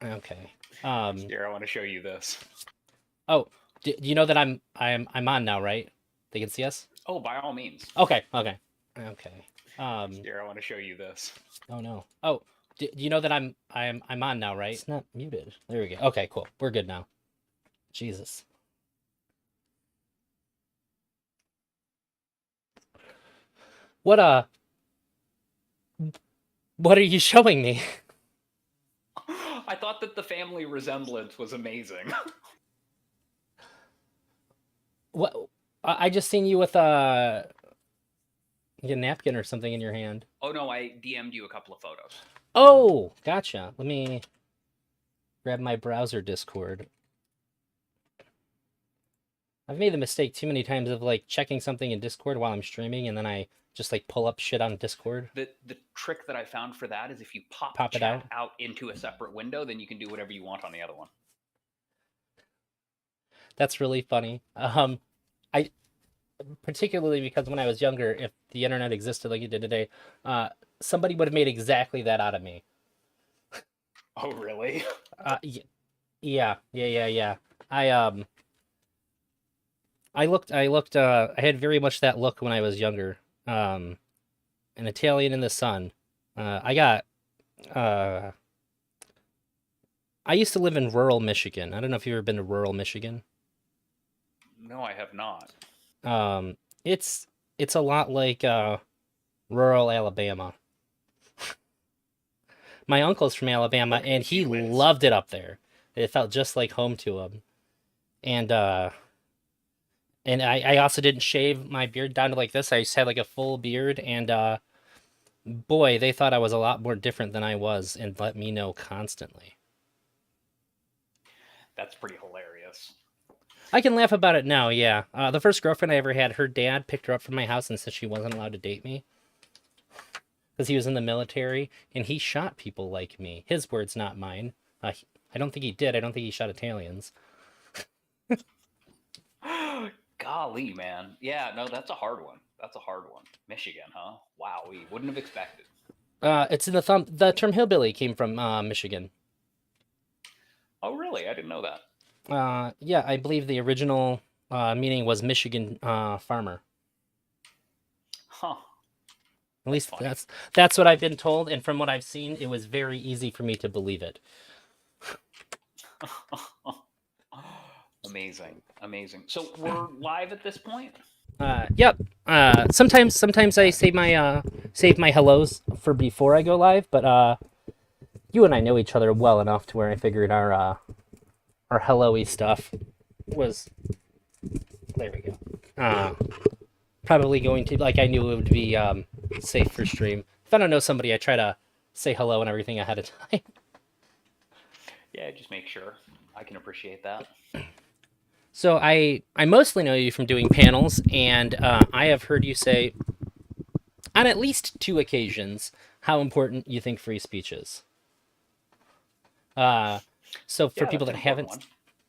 Okay. Here, I want to show you this. Oh, do you know that I'm on now, right? They can see us? Oh, by all means. Okay, okay. Okay. Um, Here, I want to show you this. oh no. Oh, do you know that I'm on now, right? It's not muted. There we go. Okay, cool. We're good now. Jesus. What what are you showing me? I thought that the family resemblance was amazing. What I just seen you with a napkin or something in your hand. Oh no, I DM'd you a couple of photos. Oh, gotcha. Let me grab my browser Discord. I've made the mistake too many times of like checking something in Discord while I'm streaming and then I just like pull up shit on Discord, The trick that I found for that is if you pop pop it out. chat out into a separate window, then you can do whatever you want on the other one. That's really funny. I particularly because when I was younger, if the internet existed like it did today, uh, somebody would have made exactly that out of me. Oh really? Yeah, yeah. I I had very much that look when I was younger. Um, an Italian in the sun. I got uh, I used to live in rural Michigan. I don't know if you've ever been to rural Michigan. No, I have not. Um, it's it's a lot like rural Alabama. My uncle's from Alabama, Okay, and he gee whiz. loved it up there. It felt just like home to him. And I also didn't shave my beard down to like this. I just had like a full beard, and boy, they thought I was a lot more different than I was, and let me know constantly. That's pretty hilarious. I can laugh about it now, yeah. The first girlfriend I ever had, her dad picked her up from my house and said she wasn't allowed to date me because he was in the military and he shot people like me. His words, not mine. I don't think he did. I don't think he shot Italians. Golly, man. Yeah, no, that's a hard one. That's a hard one. Michigan, huh? Wow, we wouldn't have expected. It's in the thumb. The term hillbilly came from Michigan. Oh, really? I didn't know that. Yeah, I believe the original meaning was Michigan farmer. Huh. At That's least funny. that's what I've been told, and from what I've seen, it was very easy for me to believe it. Amazing. Amazing. So we're live at this point? Yep. Sometimes I save my hellos for before I go live, but you and I know each other well enough to where I figured our hello-y stuff was there we go. Probably going to like I knew it would be safe for stream. If I don't know somebody, I try to say hello and everything ahead of time. Yeah, just make sure. I can appreciate that. So I mostly know you from doing panels, and I have heard you say on at least two occasions how important you think free speech is. Uh, so for Yeah, people that's that an important haven't, one.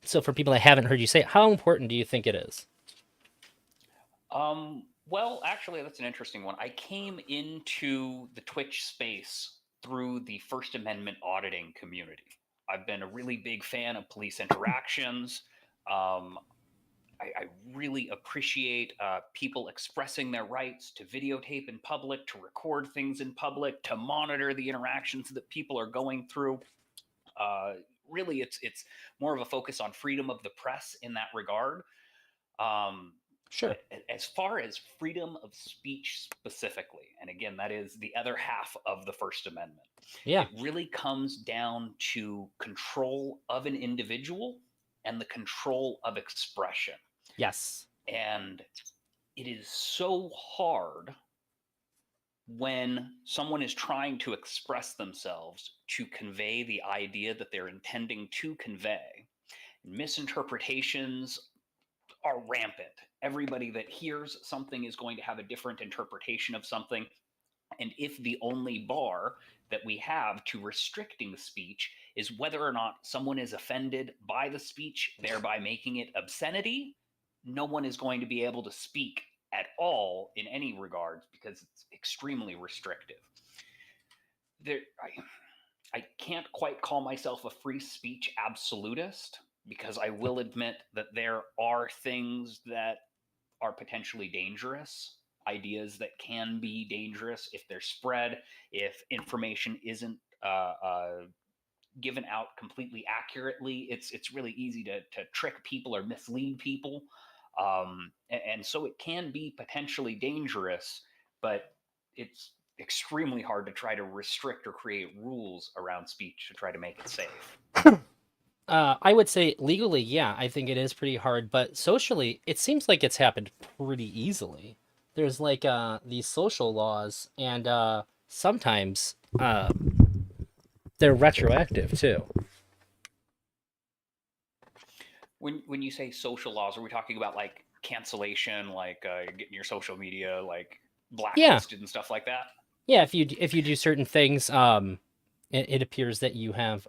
so for people that haven't heard you say it, how important do you think it is? Well, actually, that's an interesting one. I came into the Twitch space through the First Amendment auditing community. I've been a really big fan of police interactions. Um, I really appreciate people expressing their rights to videotape in public, to record things in public, to monitor the interactions that people are going through. Uh, Really, it's more of a focus on freedom of the press in that regard. Um, Sure. but as far as freedom of speech specifically, and again, that is the other half of the First Amendment, Yeah. it really comes down to control of an individual and the control of expression. Yes. And it is so hard when someone is trying to express themselves to convey the idea that they're intending to convey. Misinterpretations are rampant. Everybody that hears something is going to have a different interpretation of something. And if the only bar that we have to restricting speech is whether or not someone is offended by the speech, thereby making it obscenity, no one is going to be able to speak at all in any regards because it's extremely restrictive. There, I can't quite call myself a free speech absolutist because I will admit that there are things that are potentially dangerous, ideas that can be dangerous if they're spread, if information isn't given out completely accurately. It's really easy to trick people or mislead people, and so it can be potentially dangerous. But it's extremely hard to try to restrict or create rules around speech to try to make it safe. I would say legally, yeah, I think it is pretty hard, but socially, it seems like it's happened pretty easily. There's like these social laws, and sometimes they're retroactive too. When you say social laws, are we talking about like cancellation, like getting your social media like Yeah, blacklisted and stuff like that? yeah. If you do certain things, it appears that you have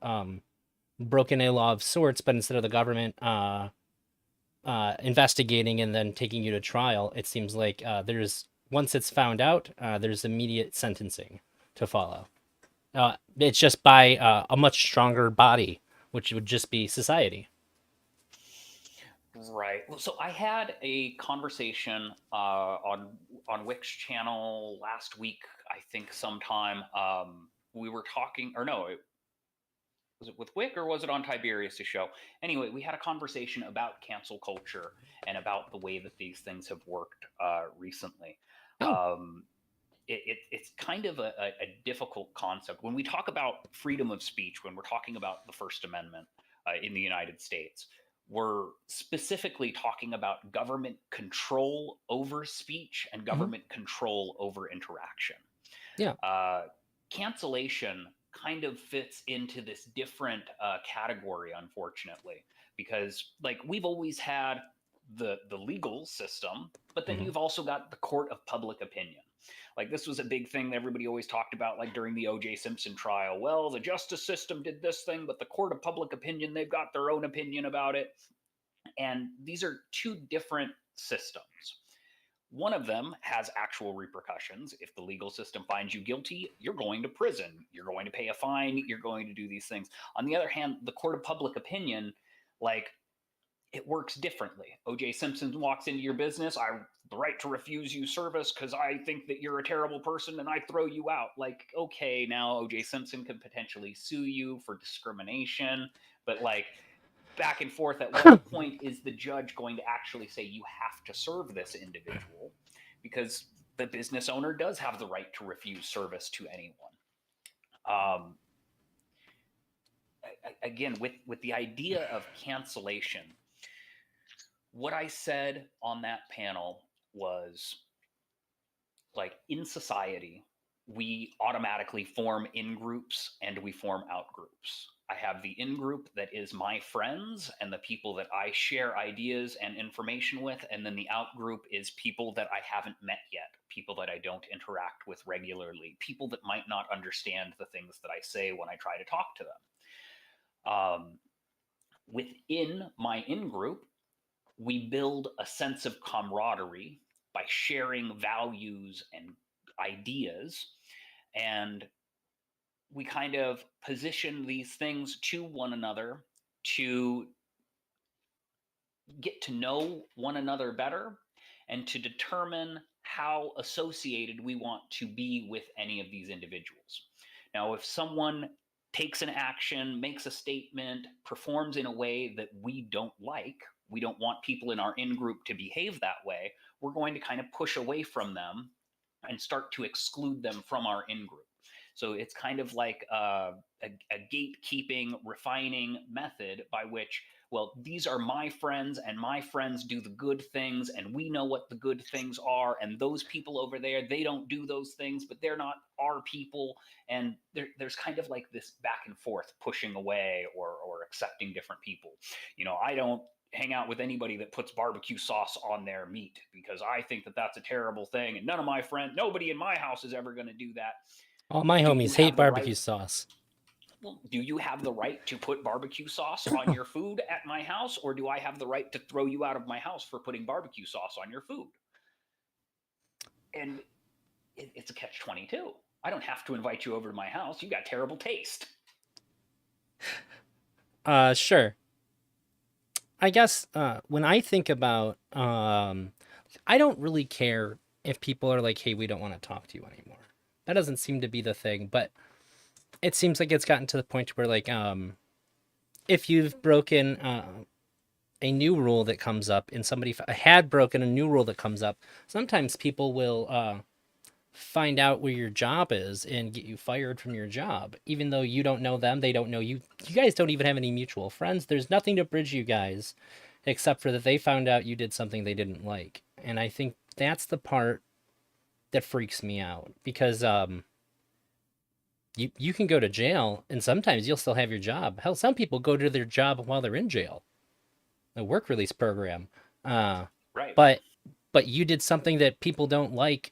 broken a law of sorts, but instead of the government investigating and then taking you to trial, it seems like there's once it's found out, there's immediate sentencing to follow. It's just by a much stronger body, which would just be society. Right. Well, so I had a conversation on Wick's channel last week. I think sometime we were talking, or no, was it with Wick or was it on Tiberius' show? Anyway, we had a conversation about cancel culture and about the way that these things have worked recently. Oh, Um, it's kind of a difficult concept when we talk about freedom of speech. When we're talking about the First Amendment in the United States, we're specifically talking about government control over speech and hmm, government control over interaction. yeah. uh, Cancellation kind of fits into this different category, unfortunately, because like we've always had the legal system, but then Hmm. you've also got the court of public opinion. Like this was a big thing that everybody always talked about, like during the O.J. Simpson trial. Well, the justice system did this thing, but the court of public opinion, they've got their own opinion about it. And these are two different systems. One of them has actual repercussions. If the legal system finds you guilty, you're going to prison, you're going to pay a fine, you're going to do these things. On the other hand, the court of public opinion, like, it works differently. OJ Simpson walks into your business, I have the right to refuse you service because I think that you're a terrible person and I throw you out. Like, okay, now OJ Simpson could potentially sue you for discrimination, but like back and forth, at what point is the judge going to actually say you have to serve this individual? Because the business owner does have the right to refuse service to anyone. um, Again, with the idea of cancellation, what I said on that panel was, like, in society we automatically form in groups and we form out groups. I have the in group that is my friends and the people that I share ideas and information with, and then the out group is people that I haven't met yet, people that I don't interact with regularly, people that might not understand the things that I say when I try to talk to them. Within my in group, we build a sense of camaraderie by sharing values and ideas, and we kind of position these things to one another to get to know one another better and to determine how associated we want to be with any of these individuals. Now, if someone takes an action, makes a statement, performs in a way that we don't like, we don't want people in our in group to behave that way, we're going to kind of push away from them and start to exclude them from our in group. So it's kind of like a gatekeeping, refining method by which, well, these are my friends and my friends do the good things and we know what the good things are, and those people over there, they don't do those things, but they're not our people. And there's kind of like this back and forth pushing away or accepting different people. I don't hang out with anybody that puts barbecue sauce on their meat because I think that that's a terrible thing, and nobody in my house is ever going to do that. All my Do you homies hate have the barbecue right sauce. well, do you have the right to put barbecue sauce on your food at my house, or do I have the right to throw you out of my house for putting barbecue sauce on your food? And it's a catch 22. I don't have to invite you over to my house. You got terrible taste. Sure. I guess when I think about, I don't really care if people are like, "Hey, we don't want to talk to you anymore." That doesn't seem to be the thing, but it seems like it's gotten to the point where, like, if you've broken a new rule that comes up, and somebody had broken a new rule that comes up, sometimes people will find out where your job is and get you fired from your job, even though you don't know them, they don't know you. You guys don't even have any mutual friends. There's nothing to bridge you guys except for that they found out you did something they didn't like. And I think that's the part that freaks me out because you can go to jail and sometimes you'll still have your job. Hell, some people go to their job while they're in jail, a work release program. Uh, Right. but you did something that people don't like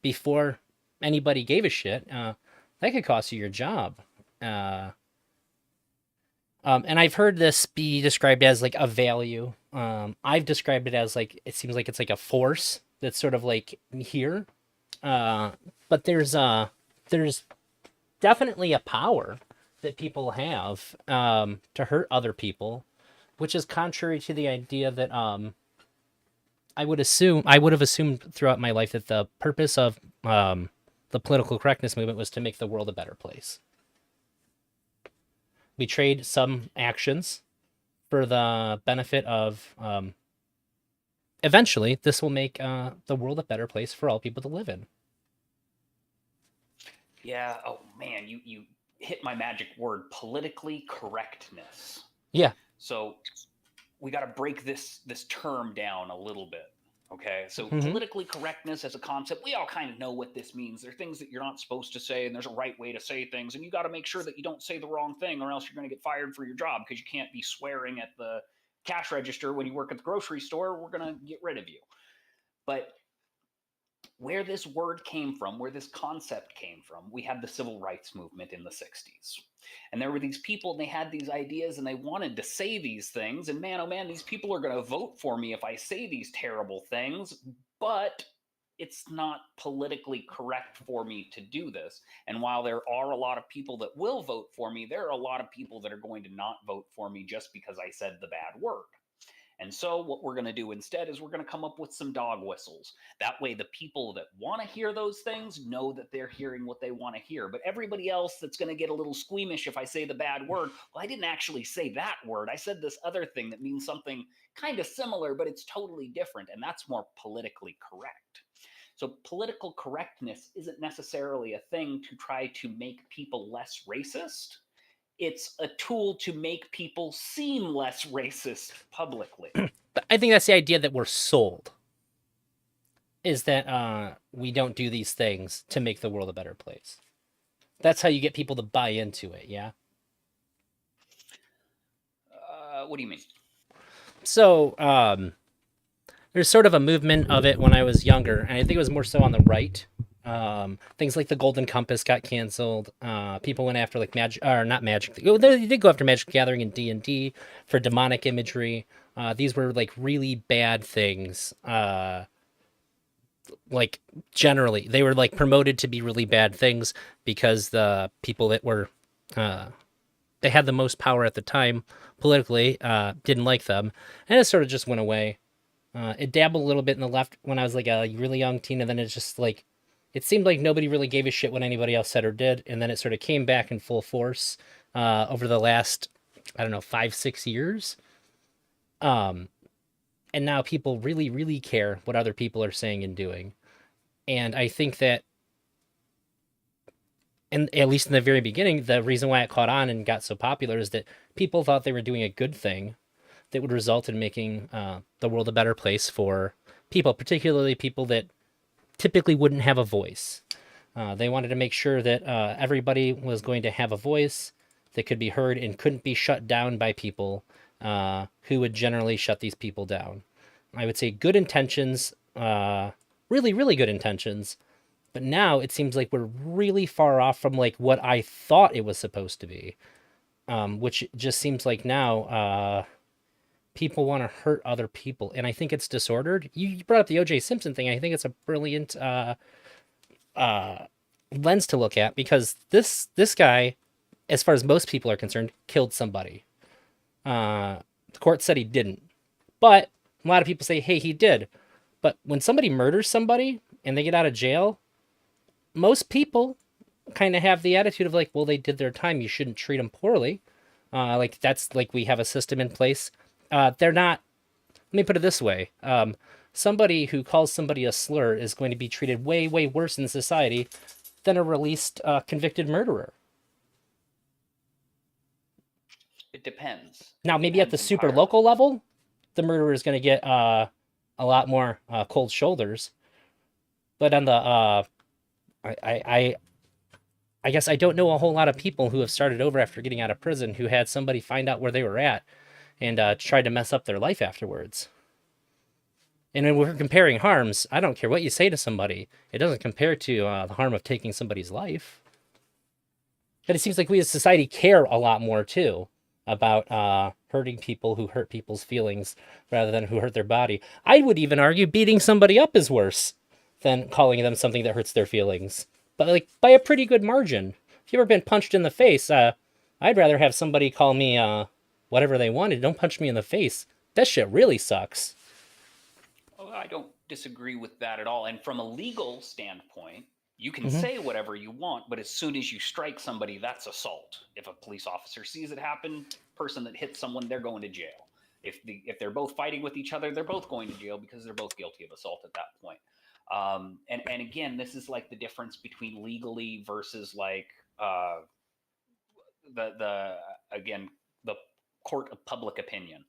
before anybody gave a shit. That could cost you your job. Uh, and I've heard this be described as like a value. I've described it as like it seems like it's like a force that's sort of like here. Uh, but there's definitely a power that people have to hurt other people, which is contrary to the idea that I would have assumed throughout my life that the purpose of the political correctness movement was to make the world a better place. We trade some actions for the benefit of eventually this will make the world a better place for all people to live in. Yeah. Oh man, you hit my magic word, politically correctness. Yeah. So we got to break this term down a little bit. Okay, so Mm-hmm. politically correctness as a concept, we all kind of know what this means. There are things that you're not supposed to say, and there's a right way to say things, and you got to make sure that you don't say the wrong thing, or else you're going to get fired for your job because you can't be swearing at the cash register when you work at the grocery store. We're going to get rid of you. But where this word came from, where this concept came from, we had the civil rights movement in the 60s. And there were these people, and they had these ideas, and they wanted to say these things. And man, oh man, these people are going to vote for me if I say these terrible things. But it's not politically correct for me to do this. And while there are a lot of people that will vote for me, there are a lot of people that are going to not vote for me just because I said the bad word. And so, what we're going to do instead is we're going to come up with some dog whistles. That way, the people that want to hear those things know that they're hearing what they want to hear. But everybody else that's going to get a little squeamish if I say the bad word, well, I didn't actually say that word. I said this other thing that means something kind of similar, but it's totally different. And that's more politically correct. So, political correctness isn't necessarily a thing to try to make people less racist. It's a tool to make people seem less racist publicly. But I think that's the idea that we're sold is that we don't do these things to make the world a better place. That's how you get people to buy into it. Yeah. What do you mean? So there's sort of a movement of it when I was younger, and I think it was more so on the right. Things like the Golden Compass got canceled. People went after like magic, or not magic. They did go after Magic the Gathering and D&D for demonic imagery. These were like really bad things. Like generally, they were like promoted to be really bad things because the people that were uh, they had the most power at the time politically didn't like them, and it sort of just went away. It dabbled a little bit in the left when I was like a really young teen, and then it's just like it seemed like nobody really gave a shit what anybody else said or did, and then it sort of came back in full force over the last I don't know 5-6 years. Um, and now people really really care what other people are saying and doing, and I think that. And at least in the very beginning, the reason why it caught on and got so popular is that people thought they were doing a good thing that would result in making the world a better place for people, particularly people that typically wouldn't have a voice. They wanted to make sure that everybody was going to have a voice that could be heard and couldn't be shut down by people who would generally shut these people down. I would say good intentions, really, really good intentions, but now it seems like we're really far off from like what I thought it was supposed to be, which just seems like now people want to hurt other people, and I think it's disordered. You brought up the O.J. Simpson thing. I think it's a brilliant uh, lens to look at because this guy as far as most people are concerned, killed somebody. The court said he didn't, but a lot of people say, hey, he did. But when somebody murders somebody and they get out of jail, most people kind of have the attitude of like, well, they did their time. You shouldn't treat them poorly. Like that's like we have a system in place. They're not. Let me put it this way: somebody who calls somebody a slur is going to be treated way, way worse in society than a released convicted murderer. It depends. Now, It maybe at the depends super entirely. local level, the murderer is going to get a lot more cold shoulders. But on the I, I I I guess I don't know a whole lot of people who have started over after getting out of prison who had somebody find out where they were at and tried to mess up their life afterwards. And when we're comparing harms, I don't care what you say to somebody, it doesn't compare to the harm of taking somebody's life. But it seems like we as society care a lot more too about hurting people who hurt people's feelings rather than who hurt their body. I would even argue beating somebody up is worse than calling them something that hurts their feelings, but like by a pretty good margin. If you've ever been punched in the face, I'd rather have somebody call me whatever they wanted. Don't punch me in the face. That shit really sucks. Oh, I don't disagree with that at all. And from a legal standpoint, you can Hmm. say whatever you want, but as soon as you strike somebody, that's assault. If a police officer sees it happen, person that hits someone, they're going to jail. If they're both fighting with each other, they're both going to jail because they're both guilty of assault at that point. And again, this is like the difference between legally versus like the again the court of public opinion.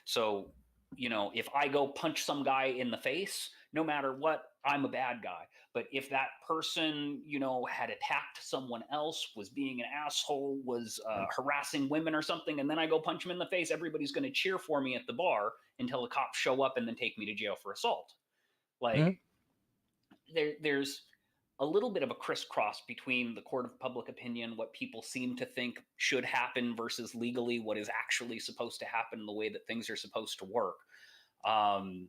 So if I go punch some guy in the face, no matter what, I'm a bad guy. But if that person had attacked someone else, was being an asshole, was harassing women or something, and then I go punch him in the face, everybody's going to cheer for me at the bar until the cops show up and then take me to jail for assault. Hmm. Like there's a little bit of a crisscross between the court of public opinion, what people seem to think should happen, versus legally what is actually supposed to happen, the way that things are supposed to work. Um,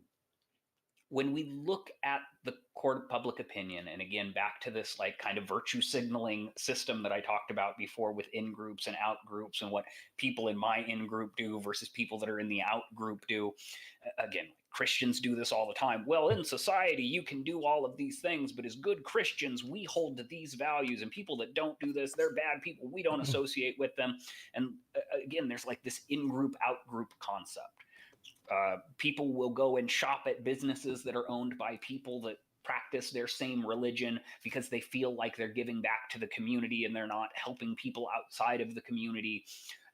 when we look at the court of public opinion, and again back to this like kind of virtue signaling system that I talked about before with in groups and out groups, and what people in my in group do versus people that are in the out group do, again, Christians do this all the time. Well, in society you can do all of these things, but as good Christians we hold to these values, and people that don't do this, they're bad people, we don't associate with them. And again, there's like this in group out group concept. People will go and shop at businesses that are owned by people that practice their same religion because they feel like they're giving back to the community and they're not helping people outside of the community.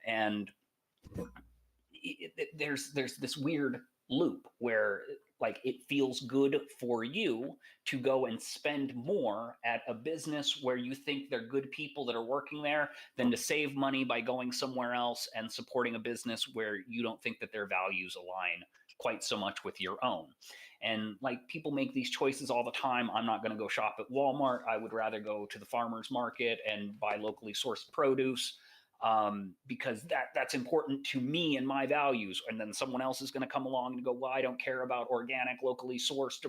And there's this weird loop where like it feels good for you to go and spend more at a business where you think they're good people that are working there than to save money by going somewhere else and supporting a business where you don't think that their values align quite so much with your own. And like people make these choices all the time. I'm not going to go shop at Walmart. I would rather go to the farmers market and buy locally sourced produce, because that's important to me and my values. And then someone else is going to come along and go, well, I don't care about organic, locally sourced.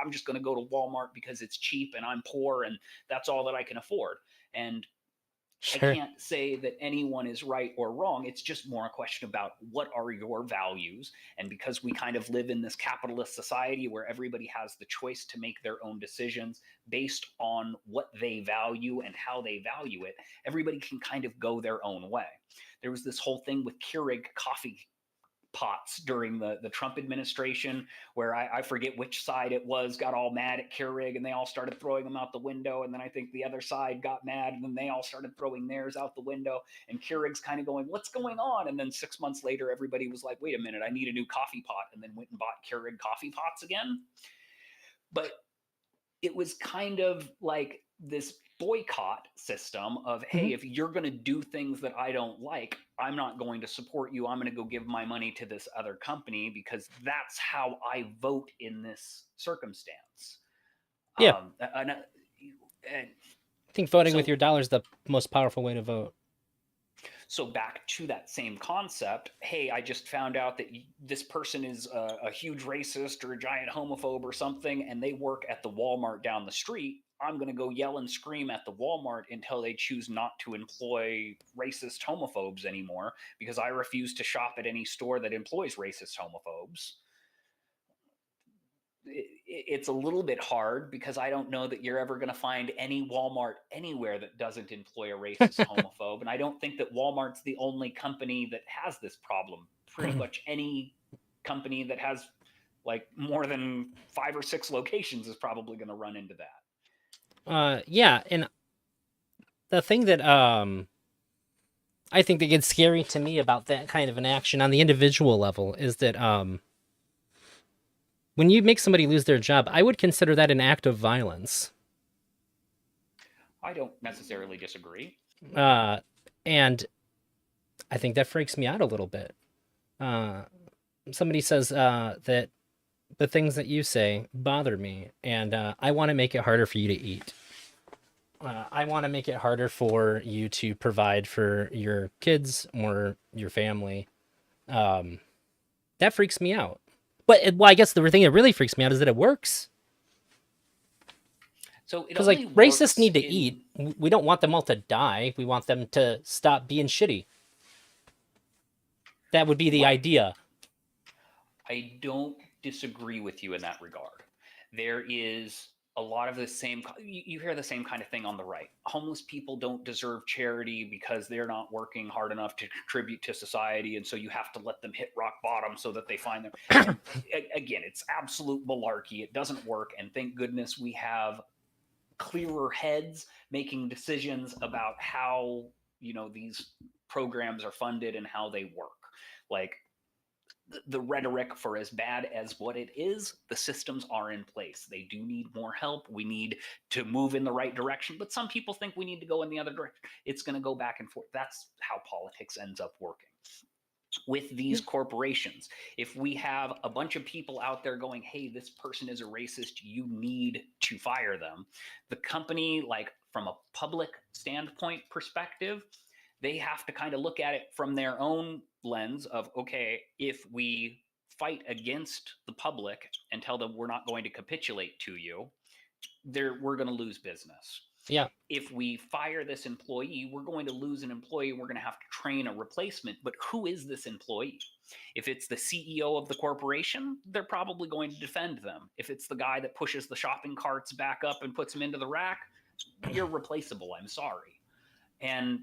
I'm just going to go to Walmart because it's cheap and I'm poor and that's all that I can afford. And I Sure. can't say that anyone is right or wrong. It's just more a question about what are your values. And because we kind of live in this capitalist society where everybody has the choice to make their own decisions based on what they value and how they value it, everybody can kind of go their own way. There was this whole thing with Keurig coffee pots during the Trump administration, where I forget which side it was, got all mad at Keurig and they all started throwing them out the window. And then I think the other side got mad and then they all started throwing theirs out the window. And Keurig's kind of going, what's going on? And then 6 months later, everybody was like, wait a minute, I need a new coffee pot. And then went and bought Keurig coffee pots again. But it was kind of like this boycott system of, Hmm. hey, if you're going to do things that I don't like, I'm not going to support you. I'm going to go give my money to this other company because that's how I vote in this circumstance. Yeah, And I think voting with so your dollar is the most powerful way to vote. So back to that same concept, hey, I just found out that this person is a huge racist or a giant homophobe or something, and they work at the Walmart down the street. I'm going to go yell and scream at the Walmart until they choose not to employ racist homophobes anymore because I refuse to shop at any store that employs racist homophobes. It's a little bit hard because I don't know that you're ever going to find any Walmart anywhere that doesn't employ a racist homophobe. And I don't think that Walmart's the only company that has this problem. Pretty much any company that has like more than 5 or 6 locations is probably going to run into that. Yeah, and the thing that I think that gets scary to me about that kind of an action on the individual level is that when you make somebody lose their job, I would consider that an act of violence. I don't necessarily disagree. Uh, and I think that freaks me out a little bit. Uh, Somebody says that the things that you say bother me, and I want to make it harder for you to eat. I want to make it harder for you to provide for your kids or your family. Um, that freaks me out. But well, I guess the thing that really freaks me out is that it works. So it Because like only racists works need to eat. in. We don't want them all to die. We want them to stop being shitty. That would be the Right. idea. I don't disagree with you in that regard. There is a lot of the same, you hear the same kind of thing on the right. Homeless people don't deserve charity because they're not working hard enough to contribute to society. And so you have to let them hit rock bottom so that they find them. And again, it's absolute malarkey. It doesn't work. And thank goodness we have clearer heads making decisions about how, these programs are funded and how they work. Like, the rhetoric, for as bad as what it is, the systems are in place. They do need more help. We need to move in the right direction. But some people think we need to go in the other direction. It's going to go back and forth. That's how politics ends up working. With these corporations, if we have a bunch of people out there going, hey, this person is a racist, you need to fire them, the company, like from a public standpoint perspective, they have to kind of look at it from their own lens of, okay, if we fight against the public and tell them we're not going to capitulate to you, we're going to lose business. Yeah. If we fire this employee, we're going to lose an employee. We're going to have to train a replacement. But who is this employee? If it's the CEO of the corporation, they're probably going to defend them. If it's the guy that pushes the shopping carts back up and puts them into the rack, you're replaceable. I'm sorry. And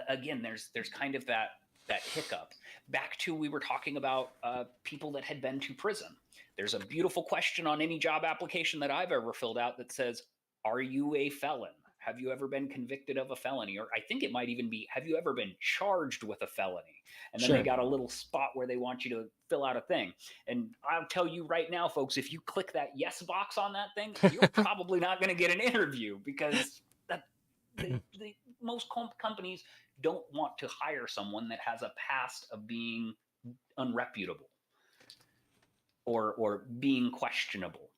again, there's kind of that hiccup. Back to, we were talking about people that had been to prison. There's a beautiful question on any job application that I've ever filled out that says, are you a felon? Have you ever been convicted of a felony? Or I think it might even be, have you ever been charged with a felony? And then they Sure. got a little spot where they want you to fill out a thing. And I'll tell you right now, folks, if you click that yes box on that thing, you're probably not going to get an interview because most companies don't want to hire someone that has a past of being unreputable or being questionable.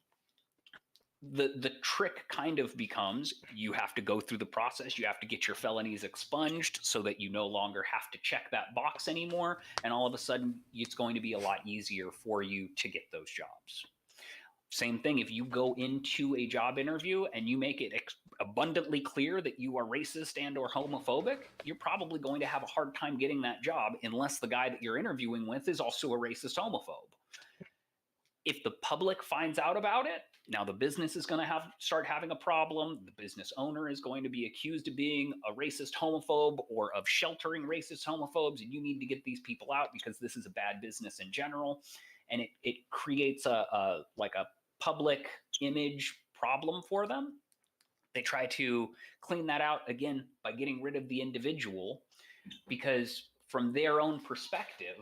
The trick kind of becomes, you have to go through the process. You have to get your felonies expunged so that you no longer have to check that box anymore. And all of a sudden, it's going to be a lot easier for you to get those jobs. Same thing, if you go into a job interview and you make it abundantly clear that you are racist and or homophobic, you're probably going to have a hard time getting that job unless the guy that you're interviewing with is also a racist homophobe. If the public finds out about it, now the business is going to start having a problem. The business owner is going to be accused of being a racist homophobe or of sheltering racist homophobes, and you need to get these people out because this is a bad business in general. And it creates a public image problem for them. They try to clean that out again by getting rid of the individual, because from their own perspective,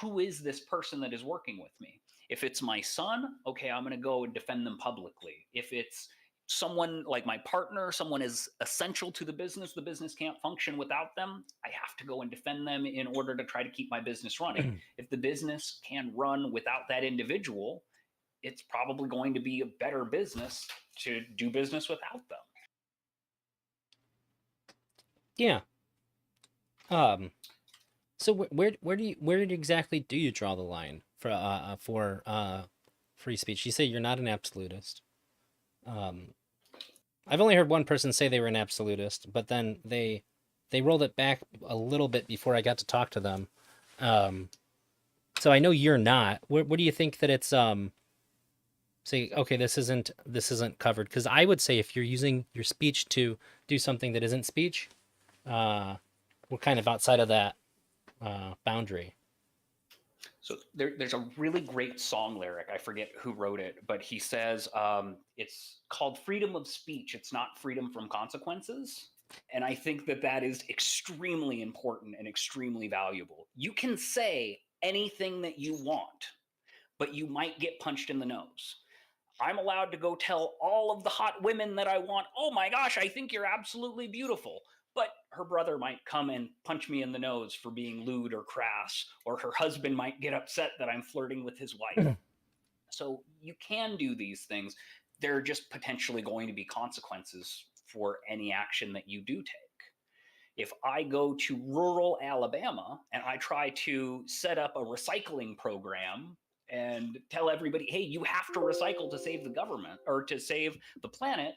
who is this person that is working with me? If it's my son, okay, I'm going to go and defend them publicly. If it's someone like my partner, someone is essential to the business can't function without them, I have to go and defend them in order to try to keep my business running. If the business can run without that individual, it's probably going to be a better business to do business without them. Yeah. Um, so where exactly do you draw the line for free speech? You say you're not an absolutist. Um, I've only heard one person say they were an absolutist, but then they rolled it back a little bit before I got to talk to them. Um, so I know you're not. What do you think that it's say okay, this isn't covered? Because I would say if you're using your speech to do something that isn't speech, uh, we're kind of outside of that boundary. So there's a really great song lyric. I forget who wrote it, but he says it's called freedom of speech. It's not freedom from consequences. And I think that that is extremely important and extremely valuable. You can say anything that you want, but you might get punched in the nose. I'm allowed to go tell all of the hot women that I want, oh my gosh, I think you're absolutely beautiful. But her brother might come and punch me in the nose for being lewd or crass, or her husband might get upset that I'm flirting with his wife. So you can do these things. There are just potentially going to be consequences for any action that you do take. If I go to rural Alabama and I try to set up a recycling program and tell everybody, hey, you have to recycle to save the government or to save the planet,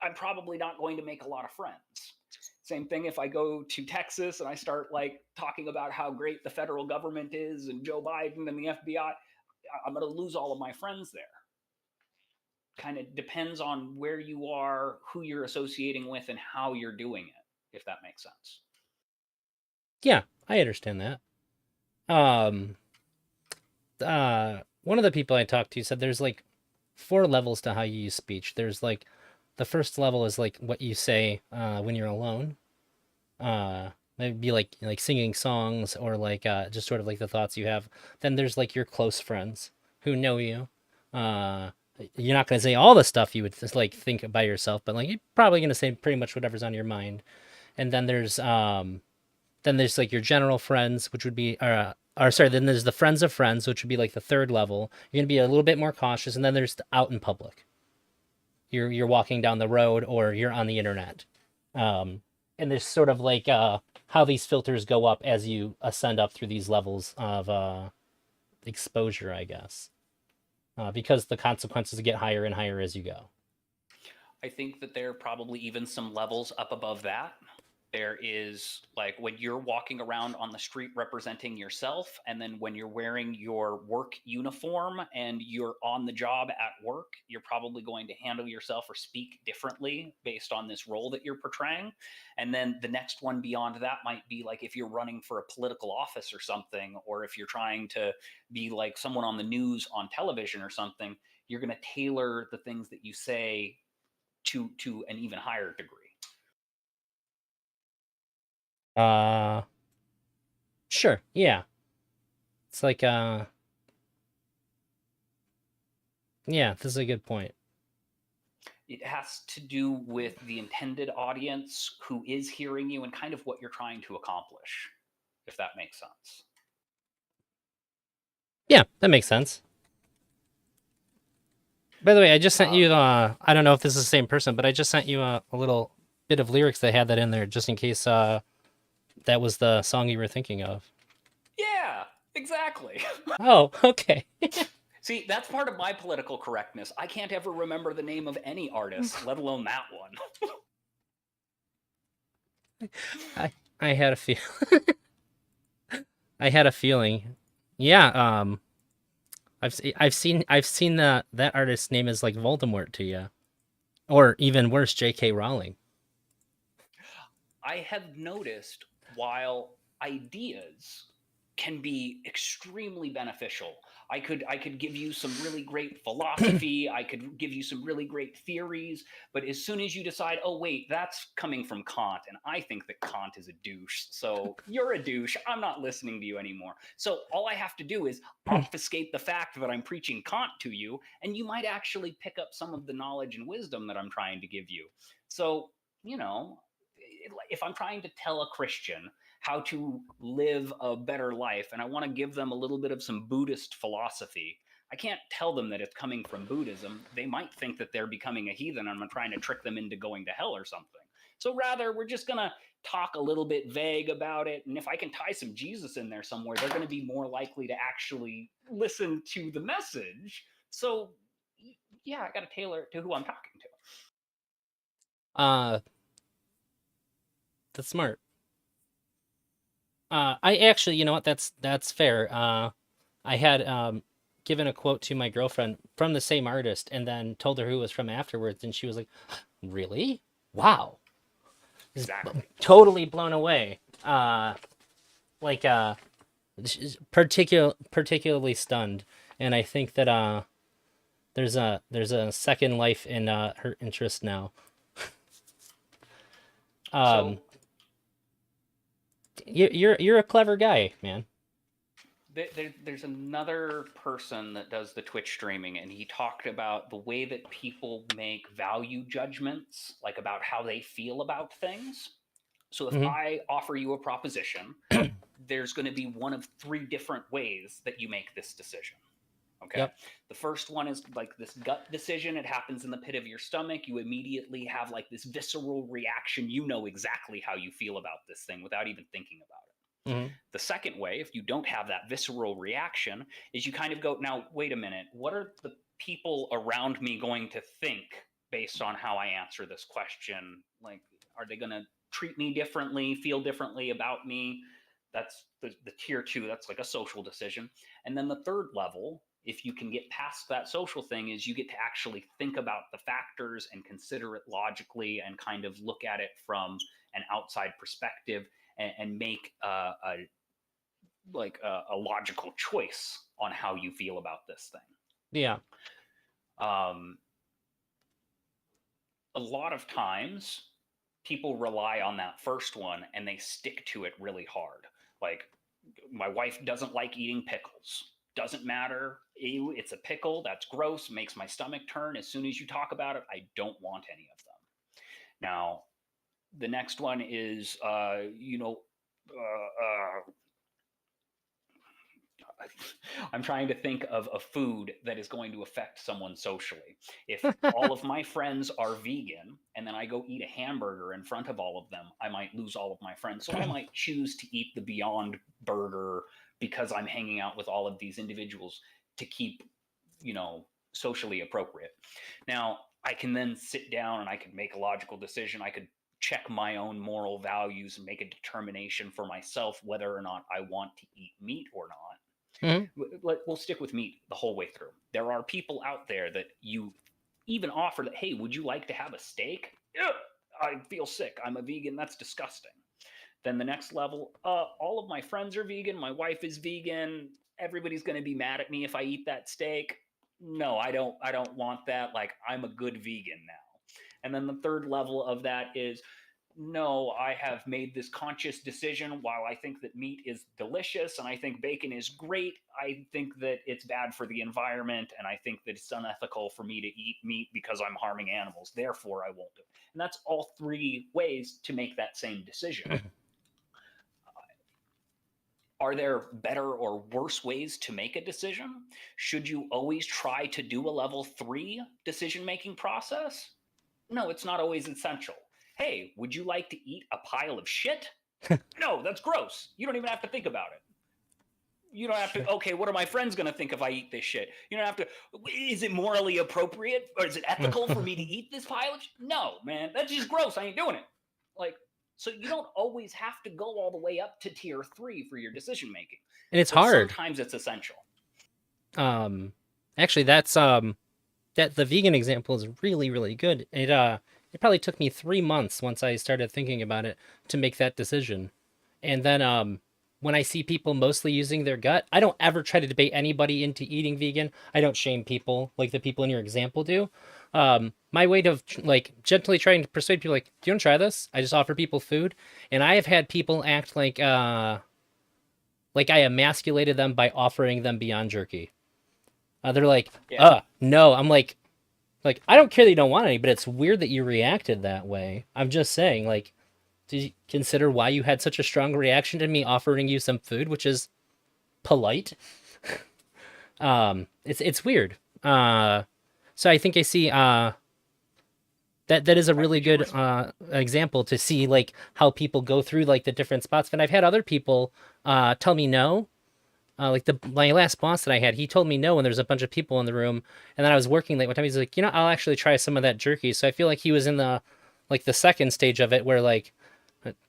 I'm probably not going to make a lot of friends. Same thing if I go to Texas and I start like talking about how great the federal government is and Joe Biden and the FBI, I'm going to lose all of my friends there. Kind of depends on where you are, who you're associating with, and how you're doing it, if that makes sense. Yeah, I understand that. Um, One of the people I talked to said there's like four levels to how you use speech. There's like the first level is like what you say when you're alone. Maybe be like singing songs or like just sort of like the thoughts you have. Then there's like your close friends who know you. Uh, you're not gonna say all the stuff you would just like think by yourself, but like you're probably gonna say pretty much whatever's on your mind. And then there's like your general friends, which would be or sorry, then there's the friends of friends, which would be like the third level. You're gonna be a little bit more cautious, and then there's the out in public. You're walking down the road or you're on the internet. Um, and there's sort of like how these filters go up as you ascend up through these levels of exposure, I guess, because the consequences get higher and higher as you go. I think that there are probably even some levels up above that. There is like when you're walking around on the street representing yourself, and then when you're wearing your work uniform and you're on the job at work, you're probably going to handle yourself or speak differently based on this role that you're portraying. And then the next one beyond that might be like if you're running for a political office or something, or if you're trying to be like someone on the news on television or something, you're going to tailor the things that you say to an even higher degree. Uh, sure, yeah. It's like yeah, this is a good point. It has to do with the intended audience who is hearing you and kind of what you're trying to accomplish, if that makes sense. Yeah, that makes sense. By the way, I just sent you. Um, I don't know if this is the same person, but I just sent you a little bit of lyrics that had that in there, just in case that was the song you were thinking of. yeah, exactly. Oh, okay. See, that's part of my political correctness. I can't ever remember the name of any artist, let alone that one. I I had a feel. I had a feeling. Yeah. I've seen that artist's name is like Voldemort to you, or even worse, J.K. Rowling. I have noticed while ideas can be extremely beneficial. I could give you some really great philosophy, I could give you some really great theories, but as soon as you decide, oh wait, that's coming from Kant and I think that Kant is a douche. So you're a douche. I'm not listening to you anymore. So all I have to do is obfuscate the fact that I'm preaching Kant to you and you might actually pick up some of the knowledge and wisdom that I'm trying to give you. So, you know, if I'm trying to tell a Christian how to live a better life and I want to give them a little bit of some Buddhist philosophy, I can't tell them that it's coming from Buddhism. They might think that they're becoming a heathen and I'm trying to trick them into going to hell or something. So rather, we're just going to talk a little bit vague about it. And if I can tie some Jesus in there somewhere, they're going to be more likely to actually listen to the message. So, yeah, I got to tailor it to who I'm talking to. Uh, that's smart. I actually, you know what? That's fair. I had given a quote to my girlfriend from the same artist, and then told her who it was from afterwards, and she was like, "Really? Wow!" Just Exactly. totally blown away. Like particularly stunned, and I think that there's a second life in her interest now. Um, So you're a clever guy, man. there's another person that does the Twitch streaming, and he talked about the way that people make value judgments, like about how they feel about things. So if Hmm. I offer you a proposition, there's going to be one of three different ways that you make this decision. Okay. Yep. The first one is like this gut decision. It happens in the pit of your stomach. You immediately have like this visceral reaction. You know exactly how you feel about this thing without even thinking about it. Hmm. The second way, if you don't have that visceral reaction, is you kind of go, now, wait a minute, what are the people around me going to think based on how I answer this question? Like, are they going to treat me differently, feel differently about me? That's the tier two. That's like a social decision. And then the third level, if you can get past that social thing, is you get to actually think about the factors and consider it logically and kind of look at it from an outside perspective and make a logical choice on how you feel about this thing. Yeah. Um, a lot of times, people rely on that first one and they stick to it really hard. Like, my wife doesn't like eating pickles. Doesn't matter. Ew, it's a pickle. That's gross. Makes my stomach turn. As soon as you talk about it, I don't want any of them. Now, the next one is, I'm trying to think of a food that is going to affect someone socially. If all of my friends are vegan and then I go eat a hamburger in front of all of them, I might lose all of my friends. So I might choose to eat the Beyond Burger because I'm hanging out with all of these individuals to keep, socially appropriate. Now, I can then sit down and I could make a logical decision. I could check my own moral values and make a determination for myself whether or not I want to eat meat or not. Hmm. We'll stick with meat the whole way through. There are people out there that you even offer that, hey, would you like to have a steak? Ugh, I feel sick. I'm a vegan. That's disgusting. Then the next level, all of my friends are vegan. My wife is vegan. Everybody's going to be mad at me if I eat that steak. No, I don't. I don't want that. Like, I'm a good vegan now. And then the third level of that is, no, I have made this conscious decision. While I think that meat is delicious and I think bacon is great, I think that it's bad for the environment and I think that it's unethical for me to eat meat because I'm harming animals. Therefore, I won't do it. And that's all three ways to make that same decision. Are there better or worse ways to make a decision? Should you always try to do a level three decision making process? No, it's not always essential. Hey, would you like to eat a pile of shit? No, that's gross. You don't even have to think about it. You don't have to, okay, what are my friends going to think if I eat this shit? You don't have to, is it morally appropriate or is it ethical for me to eat this pile of shit? No, man, that's just gross. I ain't doing it. Like, so you don't always have to go all the way up to tier three for your decision making, And it's but hard. sometimes it's essential. Um, actually, that the vegan example is really really good. It probably took me 3 months once I started thinking about it to make that decision. And then when I see people mostly using their gut, I don't ever try to debate anybody into eating vegan. I don't shame people like the people in your example do. My way of like gently trying to persuade people, like, do you want to try this? I just offer people food, and I have had people act like I emasculated them by offering them Beyond Jerky. They're like, Yeah. no. I'm like, I don't care that you don't want any, but it's weird that you reacted that way. I'm just saying, like, did you consider why you had such a strong reaction to me offering you some food, which is polite? It's weird. So I think I see That is a really Did you good example to see like how people go through like the different spots. And I've had other people tell me no. Like my last boss that I had, he told me no when there's a bunch of people in the room, and then I was working late one time. He's like, I'll actually try some of that jerky. So I feel like he was in the second stage of it where like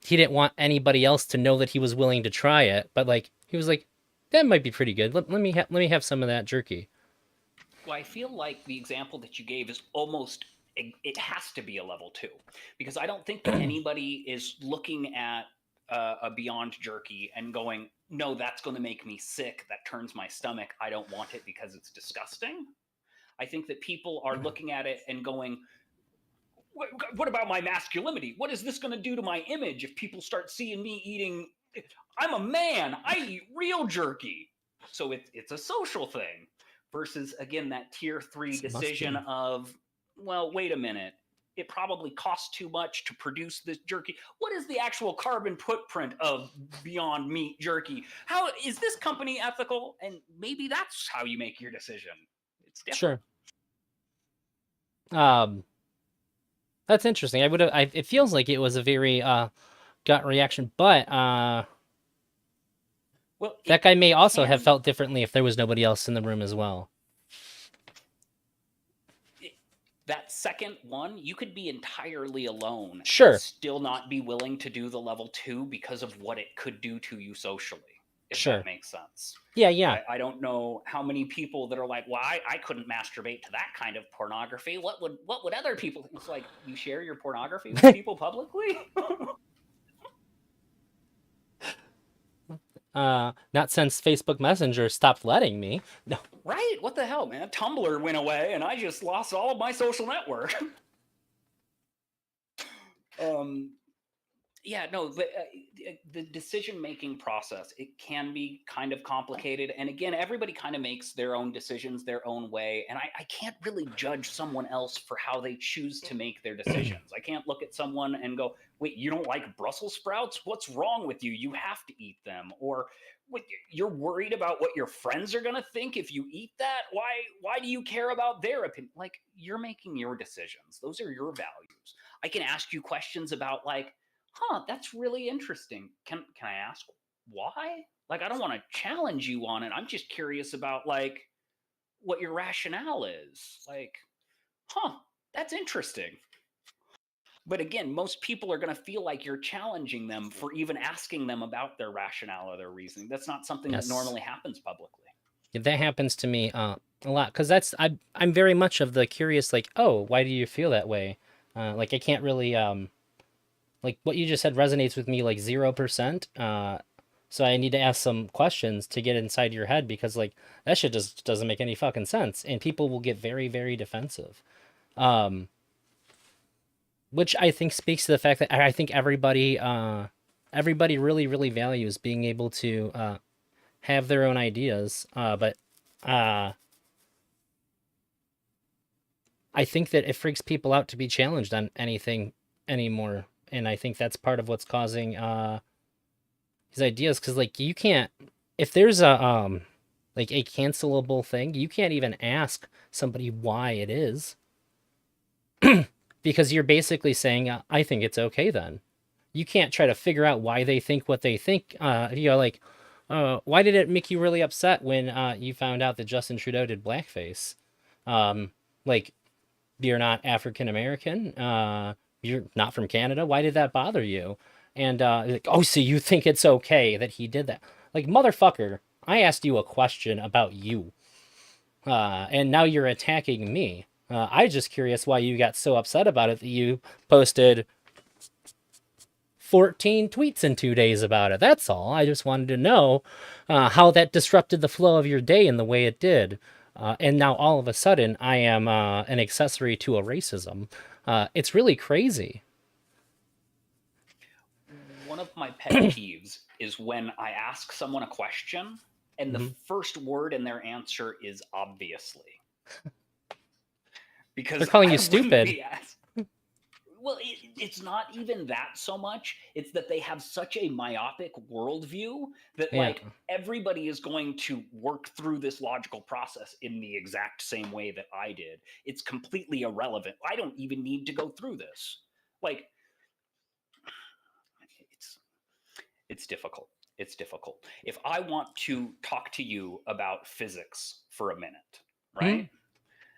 he didn't want anybody else to know that he was willing to try it, but like he was like, that might be pretty good. Let me have some of that jerky. Well, I feel like the example that you gave is almost, it has to be a level 2, because I don't think that anybody is looking at a Beyond Jerky and going, no, that's going to make me sick. That turns my stomach. I don't want it because it's disgusting. I think that people are looking at it and going, what about my masculinity? What is this going to do to my image if people start seeing me eating? I'm a man. I eat real jerky. So it's a social thing versus, again, that tier 3 decision of, well, wait a minute. It probably costs too much to produce this jerky. What is the actual carbon footprint of Beyond Meat jerky? How is this company ethical? And maybe that's how you make your decision. It's different. Sure. That's interesting. I would have. It feels like it was a very gut reaction, but Well, that guy may it also have can. felt differently if there was nobody else in the room as well. That second one, you could be entirely alone and Sure. still not be willing to do the level 2 because of what it could do to you socially, if Sure. that makes sense. Yeah. Yeah. I don't know how many people that are like, well, I couldn't masturbate to that kind of pornography. What would other people think? It's like, you share your pornography with people publicly? Not since Facebook Messenger stopped letting me. No. Right? What the hell, man? Tumblr went away and I just lost all of my social network. Yeah, no, the decision making process, it can be kind of complicated, and again, everybody kind of makes their own decisions their own way, and I can't really judge someone else for how they choose to make their decisions. I can't look at someone and go, wait, you don't like Brussels sprouts? What's wrong with you? You have to eat them. Or you're worried about what your friends are going to think if you eat that? Why do you care about their opinion? Like, you're making your decisions, those are your values. I can ask you questions about, like, that's really interesting. Can I ask why? Like, I don't want to challenge you on it. I'm just curious about, like, what your rationale is. Like, that's interesting. But again, most people are going to feel like you're challenging them for even asking them about their rationale or their reasoning. That's not something that Yes. normally happens publicly. Yeah, that happens to me a lot because I'm very much of the curious. Like, oh, why do you feel that way? Like, I can't really like what you just said resonates with me like 0%. So I need to ask some questions to get inside your head because like that shit just doesn't make any fucking sense, and people will get very, very defensive. Um, which I think speaks to the fact that I think everybody really, really values being able to have their own ideas. But uh, I think that it freaks people out to be challenged on anything anymore, and I think that's part of what's causing his ideas because like you can't if there's a like a cancelable thing, you can't even ask somebody why it is because you're basically saying I think it's okay then. You can't try to figure out why they think what they think. Like, why did it make you really upset when you found out that Justin Trudeau did blackface? Like, you're not African American. You're not from Canada. Why did that bother you? And like, oh, so you think it's okay that he did that? Like, motherfucker, I asked you a question about you, and now you're attacking me. I just curious why you got so upset about it that you posted 14 tweets in 2 days about it. That's all. I just wanted to know how that disrupted the flow of your day in the way it did. And now all of a sudden, I am an accessory to a racism. It's really crazy. One of my pet peeves is when I ask someone a question and the Mm-hmm. first word in their answer is obviously. They're Because calling I you wouldn't stupid. be asked. Well, it's not even that so much. It's that they have such a myopic worldview that, Yeah. like, everybody is going to work through this logical process in the exact same way that I did. It's completely irrelevant. I don't even need to go through this. Like, it's it's difficult. It's difficult. If I want to talk to you about physics for a minute, Hmm? right?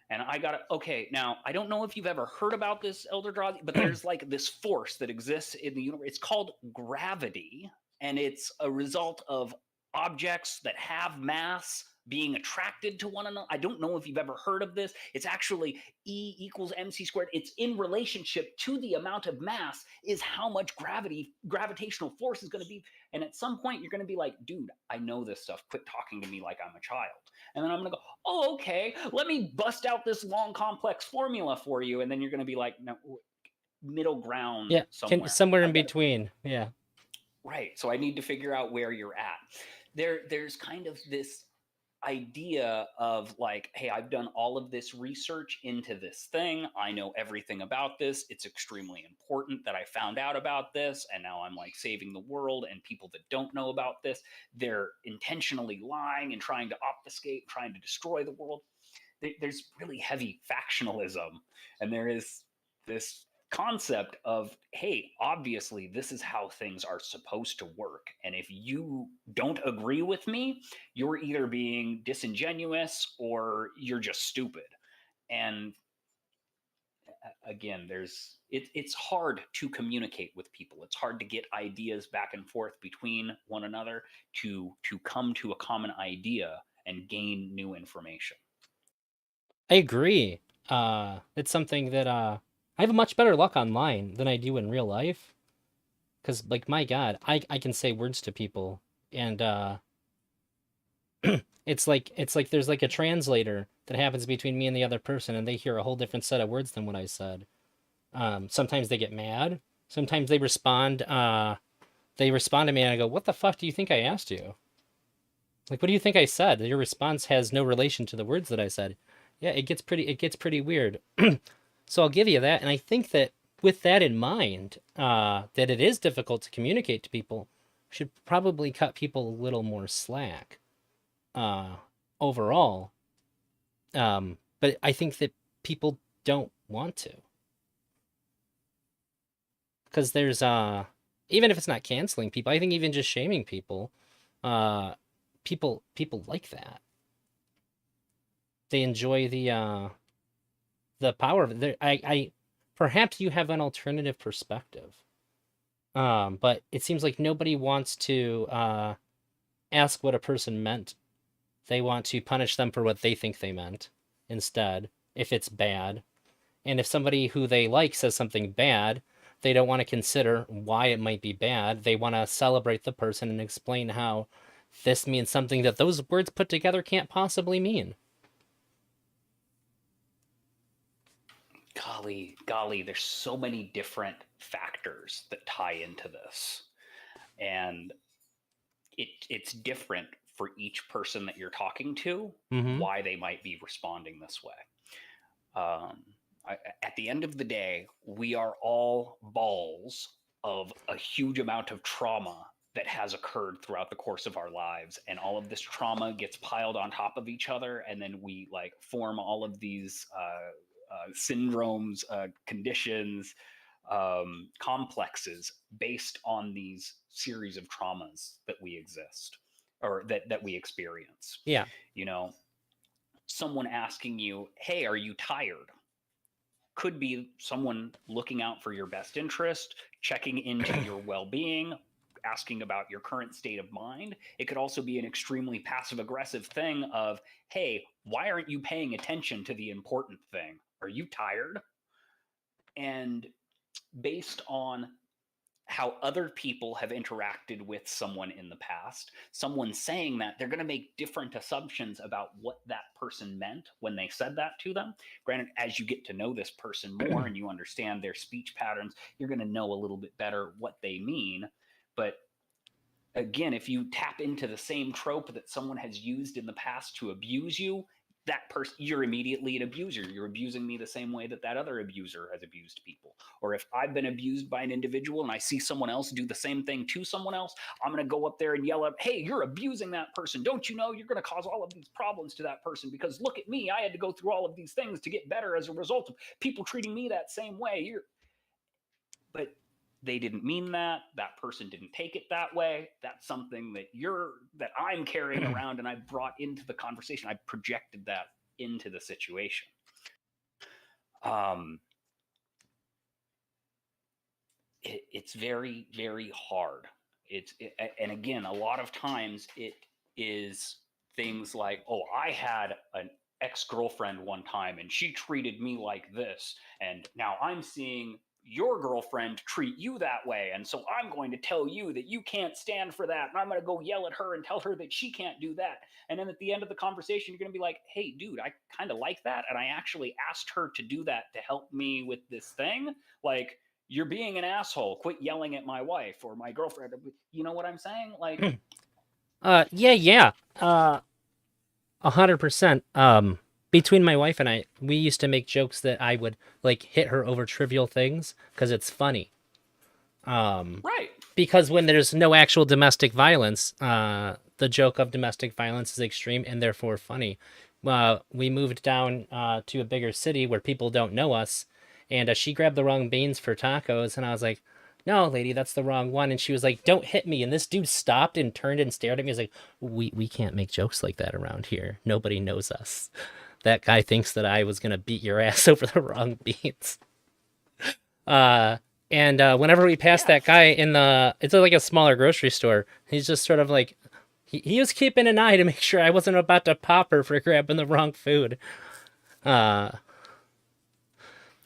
And I got to, okay, now I don't know if you've ever heard about this, Elder Drazi, but there's like this force that exists in the universe. It's called gravity, and it's a result of objects that have mass being attracted to one another. I don't know if you've ever heard of this. It's actually E equals mc squared. It's in relationship to the amount of mass is how much gravitational force is going to be. And at some point, you're going to be like, dude, I know this stuff. Quit talking to me like I'm a child. And then I'm going to go, oh, okay, let me bust out this long, complex formula for you. And then you're going to be like, no, middle ground Yeah. Can somewhere. somewhere in I've got to, between. Yeah. right. So I need to figure out where you're at. There's kind of this idea of like, hey, I've done all of this research into this thing. I know everything about this. It's extremely important that I found out about this. And now I'm like saving the world. And people that don't know about this, they're intentionally lying and trying to obfuscate, trying to destroy the world. There's really heavy factionalism. And there is this concept of, hey, obviously this is how things are supposed to work, and if you don't agree with me, you're either being disingenuous or you're just stupid. And again, it's hard to communicate with people. It's hard to get ideas back and forth between one another to come to a common idea and gain new information. I agree. It's something that I have much better luck online than I do in real life. Cause like my God, I can say words to people, and it's like there's like a translator that happens between me and the other person, and they hear a whole different set of words than what I said. Sometimes they get mad. Sometimes they respond. They respond to me, and I go, "What the fuck do you think I asked you? Like, what do you think I said? Your response has no relation to the words that I said." Yeah, it gets pretty weird. So I'll give you that, and I think that with that in mind, that it is difficult to communicate to people, we should probably cut people a little more slack, uh, overall. But I think that people don't want to, because there's even if it's not canceling people, I think even just shaming people, uh, people like that. They enjoy the power of it. I perhaps you have an alternative perspective. But it seems like nobody wants to ask what a person meant. They want to punish them for what they think they meant instead, if it's bad. And if somebody who they like says something bad, they don't want to consider why it might be bad. They want to celebrate the person and explain how this means something that those words put together can't possibly mean. Golly, there's so many different factors that tie into this. And it's different for each person that you're talking to, Mm-hmm. why they might be responding this way. Um, at the end of the day, we are all balls of a huge amount of trauma that has occurred throughout the course of our lives, and all of this trauma gets piled on top of each other, and then we like form all of these syndromes, conditions, complexes based on these series of traumas that we exist or that we experience. Yeah. You know, someone asking you, "Hey, are you tired?" could be someone looking out for your best interest, checking into your well-being, asking about your current state of mind. It could also be an extremely passive aggressive thing of, "Hey, why aren't you paying attention to the important thing? Are you tired?" And based on how other people have interacted with someone in the past, someone saying that, they're going to make different assumptions about what that person meant when they said that to them. Granted, as you get to know this person more and you understand their speech patterns, you're going to know a little bit better what they mean. But again, if you tap into the same trope that someone has used in the past to abuse you, that person, you're immediately an abuser. You're abusing me the same way that that other abuser has abused people. Or if I've been abused by an individual and I see someone else do the same thing to someone else, I'm going to go up there and yell at, hey, you're abusing that person. Don't you know you're going to cause all of these problems to that person? Because look at me. I had to go through all of these things to get better as a result of people treating me that same way. But they didn't mean that. That person didn't take it that way. That's something that I'm carrying around and I brought into the conversation. I projected that into the situation. um it's very, very hard. And again, a lot of times it is things like, oh, I had an ex-girlfriend one time and she treated me like this, and now I'm seeing your girlfriend treat you that way, and so I'm going to tell you that you can't stand for that, and I'm going to go yell at her and tell her that she can't do that. And then at the end of the conversation you're going to be like, hey dude, I kind of like that, and I actually asked her to do that to help me with this thing. Like, you're being an asshole. Quit yelling at my wife or my girlfriend. You know what I'm saying? Like, Yeah. 100%. Between my wife and I, we used to make jokes that I would like hit her over trivial things because it's funny. right. Because when there's no actual domestic violence, the joke of domestic violence is extreme and therefore funny. We moved down to a bigger city where people don't know us, and she grabbed the wrong beans for tacos, and I was like, "No, lady, that's the wrong one." And she was like, "Don't hit me." And this dude stopped and turned and stared at me. He's like, "We can't make jokes like that around here. Nobody knows us. That guy thinks that I was gonna beat your ass over the wrong beans." Uh, and whenever we passed Yeah. that guy in it's like a smaller grocery store, he's just sort of like, he was keeping an eye to make sure I wasn't about to pop her for grabbing the wrong food. Uh,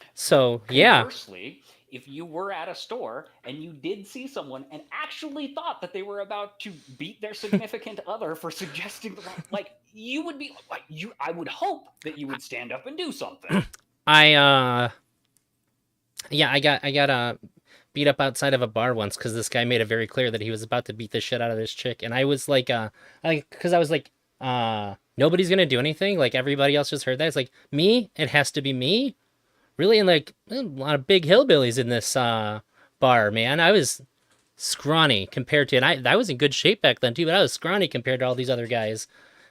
But so yeah, conversely, if you were at a store and you did see someone and actually thought that they were about to beat their significant other for suggesting the wrong, like, you would be like, I would hope that you would stand up and do something. I yeah, I got beat up outside of a bar once because this guy made it very clear that he was about to beat the shit out of this chick, and I was like, because I was like, nobody's gonna do anything. Like everybody else just heard that. It's like me. It has to be me. Really, and like a lot of big hillbillies in this bar, man. I was scrawny compared to, and I was in good shape back then too, but I was scrawny compared to all these other guys.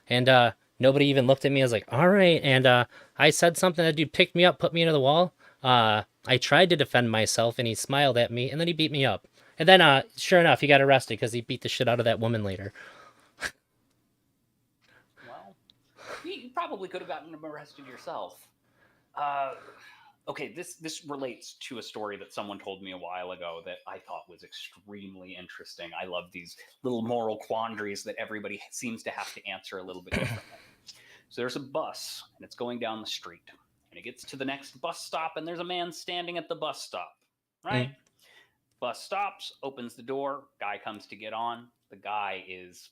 And nobody even looked at me. I was like, all right. And I said something. That dude picked me up, put me into the wall. I tried to defend myself, and he smiled at me, and then he beat me up. And then, sure enough, he got arrested because he beat the shit out of that woman later. Well, you probably could have gotten them arrested yourself. Uh, okay, this relates to a story that someone told me a while ago that I thought was extremely interesting. I love these little moral quandaries that everybody seems to have to answer a little bit differently. So there's a bus and it's going down the street, and it gets to the next bus stop and there's a man standing at the bus stop, right? Mm. Bus stops, opens the door, guy comes to get on. The guy is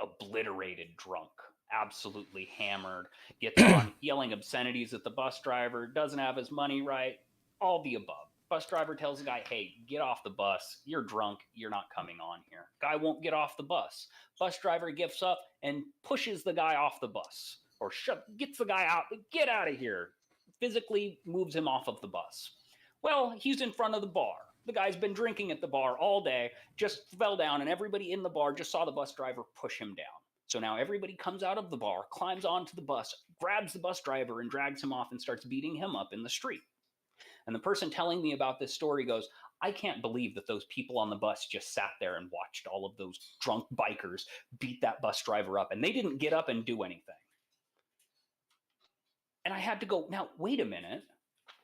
obliterated drunk, absolutely hammered, gets on yelling obscenities at the bus driver, doesn't have his money right, all the above. Bus driver tells the guy, hey, get off the bus. You're drunk. You're not coming on here. Guy won't get off the bus. Bus driver gets up and pushes the guy off the bus, or gets the guy out. Get out of here. Physically moves him off of the bus. Well, he's in front of the bar. The guy's been drinking at the bar all day, just fell down, and everybody in the bar just saw the bus driver push him down. So now everybody comes out of the bar, climbs onto the bus, grabs the bus driver, and drags him off and starts beating him up in the street. And the person telling me about this story goes, I can't believe that those people on the bus just sat there and watched all of those drunk bikers beat that bus driver up, and they didn't get up and do anything. And I had to go, now, wait a minute.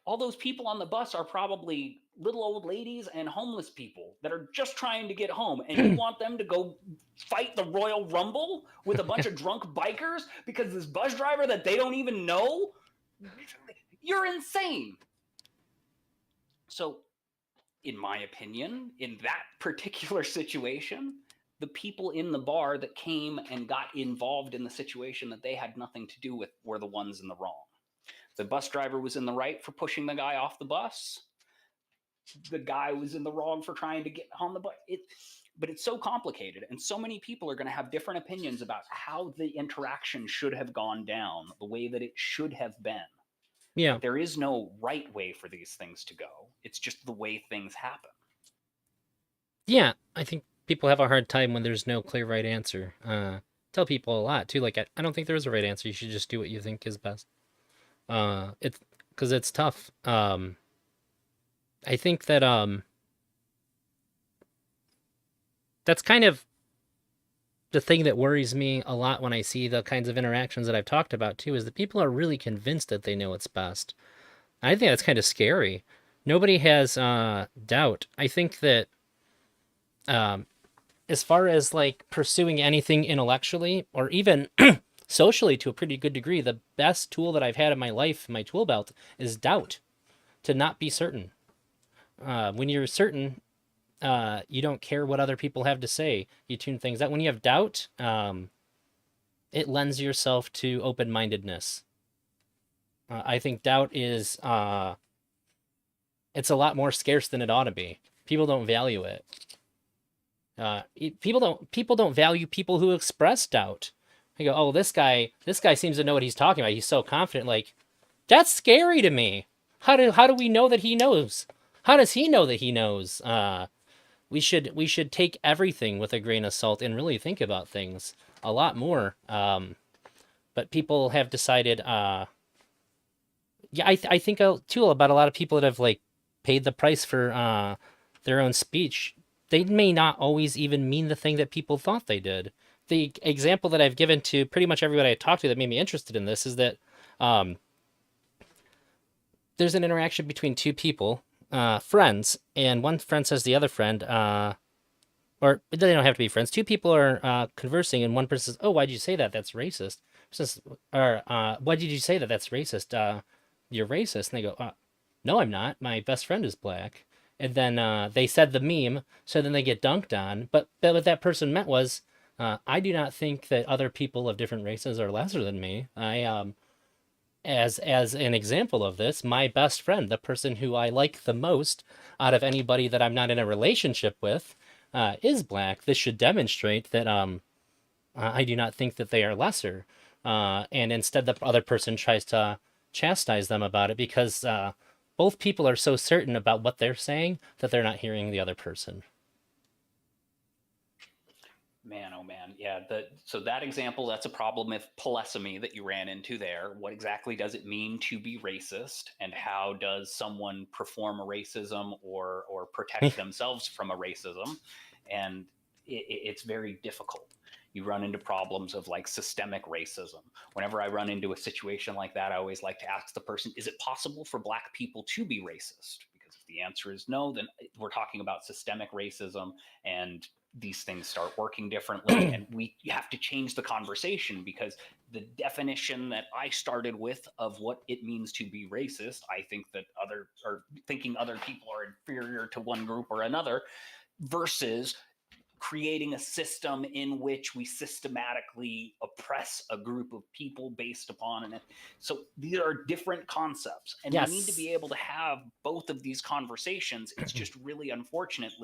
All those people on the bus are probably little old ladies and homeless people that are just trying to get home, and you want them to go fight the Royal Rumble with a bunch of drunk bikers because this bus driver that they don't even know? You're insane. So, in my opinion, in that particular situation, the people in the bar that came and got involved in the situation that they had nothing to do with were the ones in the wrong. The bus driver was in the right for pushing the guy off the bus. The guy was in the wrong for trying to get on the bus. But it's so complicated, and so many people are going to have different opinions about how the interaction should have gone down, the way that it should have been. Yeah. That there is no right way for these things to go. It's just the way things happen. Yeah, I think people have a hard time when there's no clear right answer. Tell people a lot too. Like I don't think there is a right answer. You should just do what you think is best. It's because it's tough. I think that that's kind of the thing that worries me a lot when I see the kinds of interactions that I've talked about too. Is that people are really convinced that they know what's best. I think that's kind of scary. Nobody has doubt. I think that um, as far as like pursuing anything intellectually or even socially to a pretty good degree, the best tool that I've had in my life, my tool belt, is doubt. To not be certain. When you're certain, you don't care what other people have to say. You tune things out. When you have doubt, it lends yourself to open mindedness. I think doubt is it's a lot more scarce than it ought to be. People don't value it. People don't value people who express doubt. They go, oh, this guy seems to know what he's talking about. He's so confident. Like, that's scary to me. How do we know that he knows? How does he know that he knows? We should take everything with a grain of salt and really think about things a lot more. But people have decided. Yeah, I think too about a lot of people that have like paid the price for their own speech. They may not always even mean the thing that people thought they did. The example that I've given to pretty much everybody I talked to that made me interested in this is that um, there's an interaction between two people, friends, and one friend says to the other friend, or they don't have to be friends. Two people are conversing, and one person says, "Oh, why did you say that? That's racist." Says, or why did you say that? That's racist. You're racist. And they go, "No, I'm not. My best friend is black." And then they said the meme, so then they get dunked on. But what that person meant was, I do not think that other people of different races are lesser than me. As an example of this, my best friend, the person who I like the most out of anybody that I'm not in a relationship with, is black. This should demonstrate that I do not think that they are lesser. And instead, the other person tries to chastise them about it because both people are so certain about what they're saying that they're not hearing the other person. Man, oh man, yeah. So that example, that's a problem with polysemy that you ran into there. What exactly does it mean to be racist, and how does someone perform a racism or protect themselves from a racism? And it's very difficult. You run into problems of like systemic racism. Whenever I run into a situation like that, I always like to ask the person, is it possible for black people to be racist? Because if the answer is no, then we're talking about systemic racism, and these things start working differently, and we have to change the conversation, because the definition that I started with of what it means to be racist, I think that other or thinking other people are inferior to one group or another, versus creating a system in which we systematically oppress a group of people based upon it. So these are different concepts, and we need to Yes. be able to have both of these conversations. It's just really unfortunate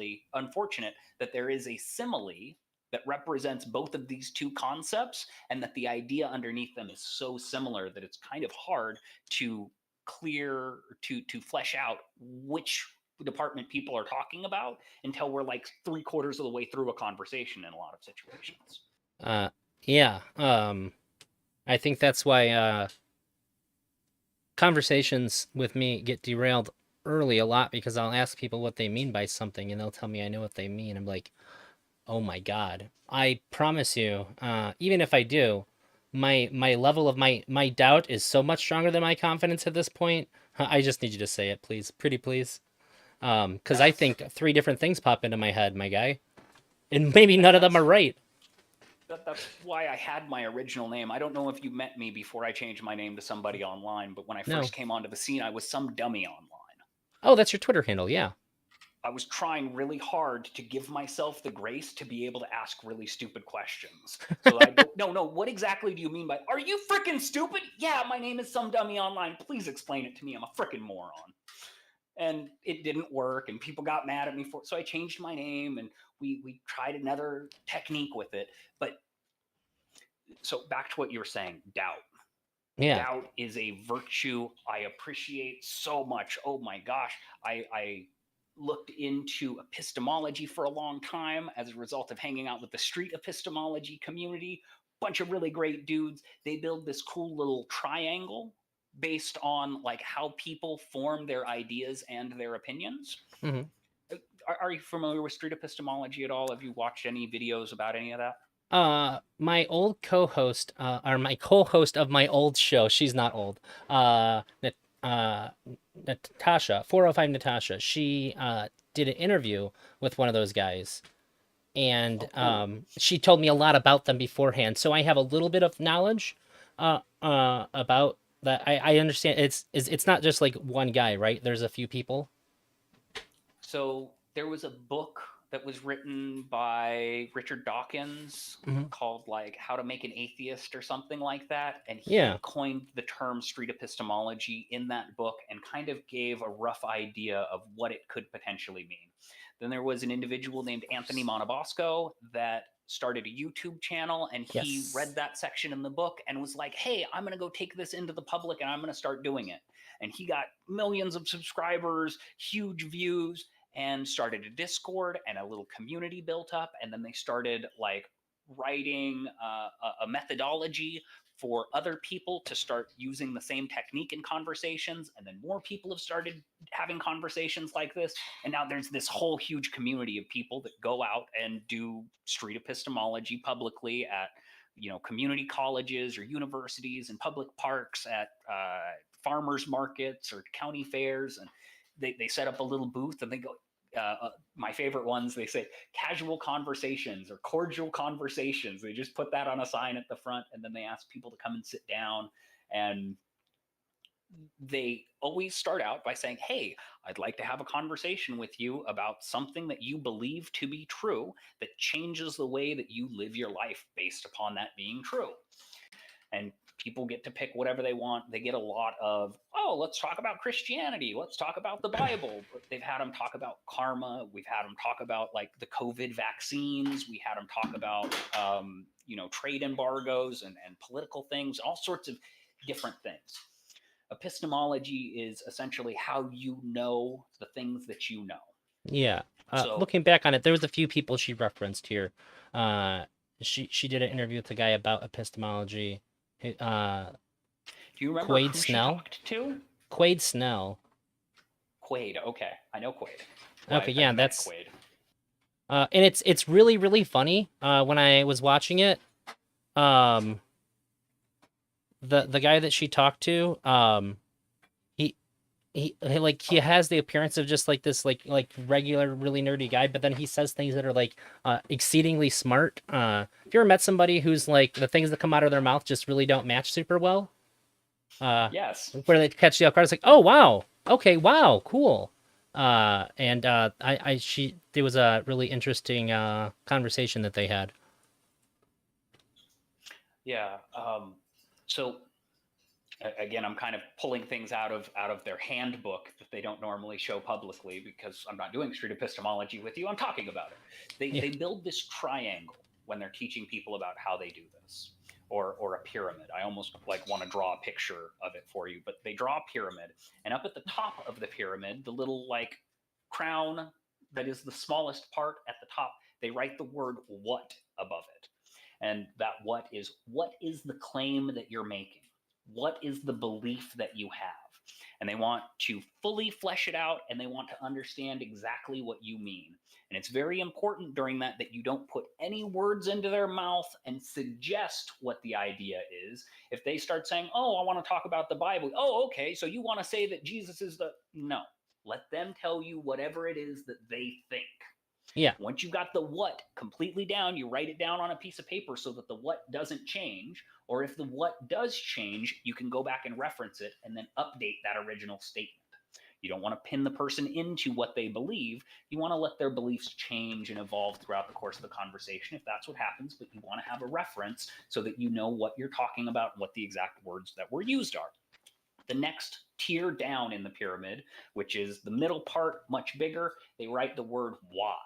that there is a simile that represents both of these two concepts, and that the idea underneath them is so similar that it's kind of hard to flesh out which department people are talking about until we're like 3/4 of the way through a conversation in a lot of situations. Uh, yeah. I think that's why conversations with me get derailed early a lot because I'll ask people what they mean by something and they'll tell me I know what they mean. I'm like, oh my God. I promise you, even if I do, my level of my doubt is so much stronger than my confidence at this point. I just need you to say it, please. Pretty please. Because I think three different things pop into my head, my guy. And maybe And none of them are right. that's why I had my original name. I don't know if you met me before I changed my name to Somebody Online, but when I No. first came onto the scene, I was Some Dummy Online. Oh, that's your Twitter handle. Yeah. I was trying really hard to give myself the grace to be able to ask really stupid questions. So I go, no, what exactly do you mean by, are you freaking stupid? Yeah, my name is Some Dummy Online. Please explain it to me. I'm a freaking moron. and it didn't work, and people got mad at me for it. So I changed my name, and we tried another technique with it. But so back to what you were saying, doubt. Yeah. Doubt is a virtue I appreciate so much. Oh my gosh, I looked into epistemology for a long time as a result of hanging out with the street epistemology community. Bunch of really great dudes. They build this cool little triangle based on like how people form their ideas and their opinions. Hmm. Are you familiar with street epistemology at all? Have you watched any videos about any of that? My old co-host, or my co-host of my old show, she's not old. Uh, Natasha, 405 Natasha. She did an interview with one of those guys, and Oh, cool. she told me a lot about them beforehand. So I have a little bit of knowledge, about that. I understand it's not just like one guy, right? There's a few people. So there was a book that was written by Richard Dawkins Hmm. called like How to Make an Atheist or something like that. And Yeah. he coined the term street epistemology in that book and kind of gave a rough idea of what it could potentially mean. Then there was an individual named Anthony Monabosco that started a YouTube channel, and he Yes. read that section in the book and was like, hey, I'm going to go take this into the public and I'm going to start doing it. And he got millions of subscribers, huge views, and started a Discord, and a little community built up. And then they started like writing a methodology for other people to start using the same technique in conversations. And then more people have started having conversations like this. And now there's this whole huge community of people that go out and do street epistemology publicly at community colleges or universities and public parks, at farmers markets or county fairs. And they set up a little booth and they go, my favorite ones, they say casual conversations or cordial conversations. They just put that on a sign at the front, and then they ask people to come and sit down. And they always start out by saying, hey, I'd like to have a conversation with you about something that you believe to be true that changes the way that you live your life based upon that being true. And people get to pick whatever they want. They get a lot of, oh, let's talk about Christianity. Let's talk about the Bible. But they've had them talk about karma. We've had them talk about like the COVID vaccines. We had them talk about, trade embargoes and political things, all sorts of different things. Epistemology is essentially how you know the things that you know. Yeah. So, Looking back on it, there was a few people she referenced here. Uh, she did an interview with a guy about epistemology. Uh, do you remember Quaid who she Snell. talked to? Quaid Snell. Quaid. Okay, I know Quaid. Well, Okay, yeah, I've met that's Quaid. and it's really funny. When I was watching it, um, the guy that she talked to, he he has the appearance of just like this like regular really nerdy guy, but then he says things that are like exceedingly smart. If you ever met somebody who's like the things that come out of their mouth just really don't match super well, Yes. where they catch you off guard, it's like, oh wow, okay, wow, cool. And I she there was a really interesting conversation that they had. Yeah. So again, I'm kind of pulling things out of their handbook that they don't normally show publicly because I'm not doing street epistemology with you. I'm talking about it. They Yeah. they build this triangle when they're teaching people about how they do this, or a pyramid. I almost like want to draw a picture of it for you, but they draw a pyramid, and up at the top of the pyramid, the little like crown that is the smallest part at the top, they write the word "what" above it. And that what is the claim that you're making? What is the belief that you have? And they want to fully flesh it out, and they want to understand exactly what you mean. And it's very important during that you don't put any words into their mouth and suggest what the idea is. If they start saying, oh, I want to talk about the Bible. Oh, okay. So you want to say that Jesus is the. No. Let them tell you whatever it is that they think. Yeah. Once you've got the what completely down, you write it down on a piece of paper so that the what doesn't change. Or if the what does change, you can go back and reference it and then update that original statement. You don't want to pin the person into what they believe. You want to let their beliefs change and evolve throughout the course of the conversation if that's what happens, but you want to have a reference so that you know what you're talking about and what the exact words that were used are. The next tier down in the pyramid, which is the middle part, much bigger, they write the word why.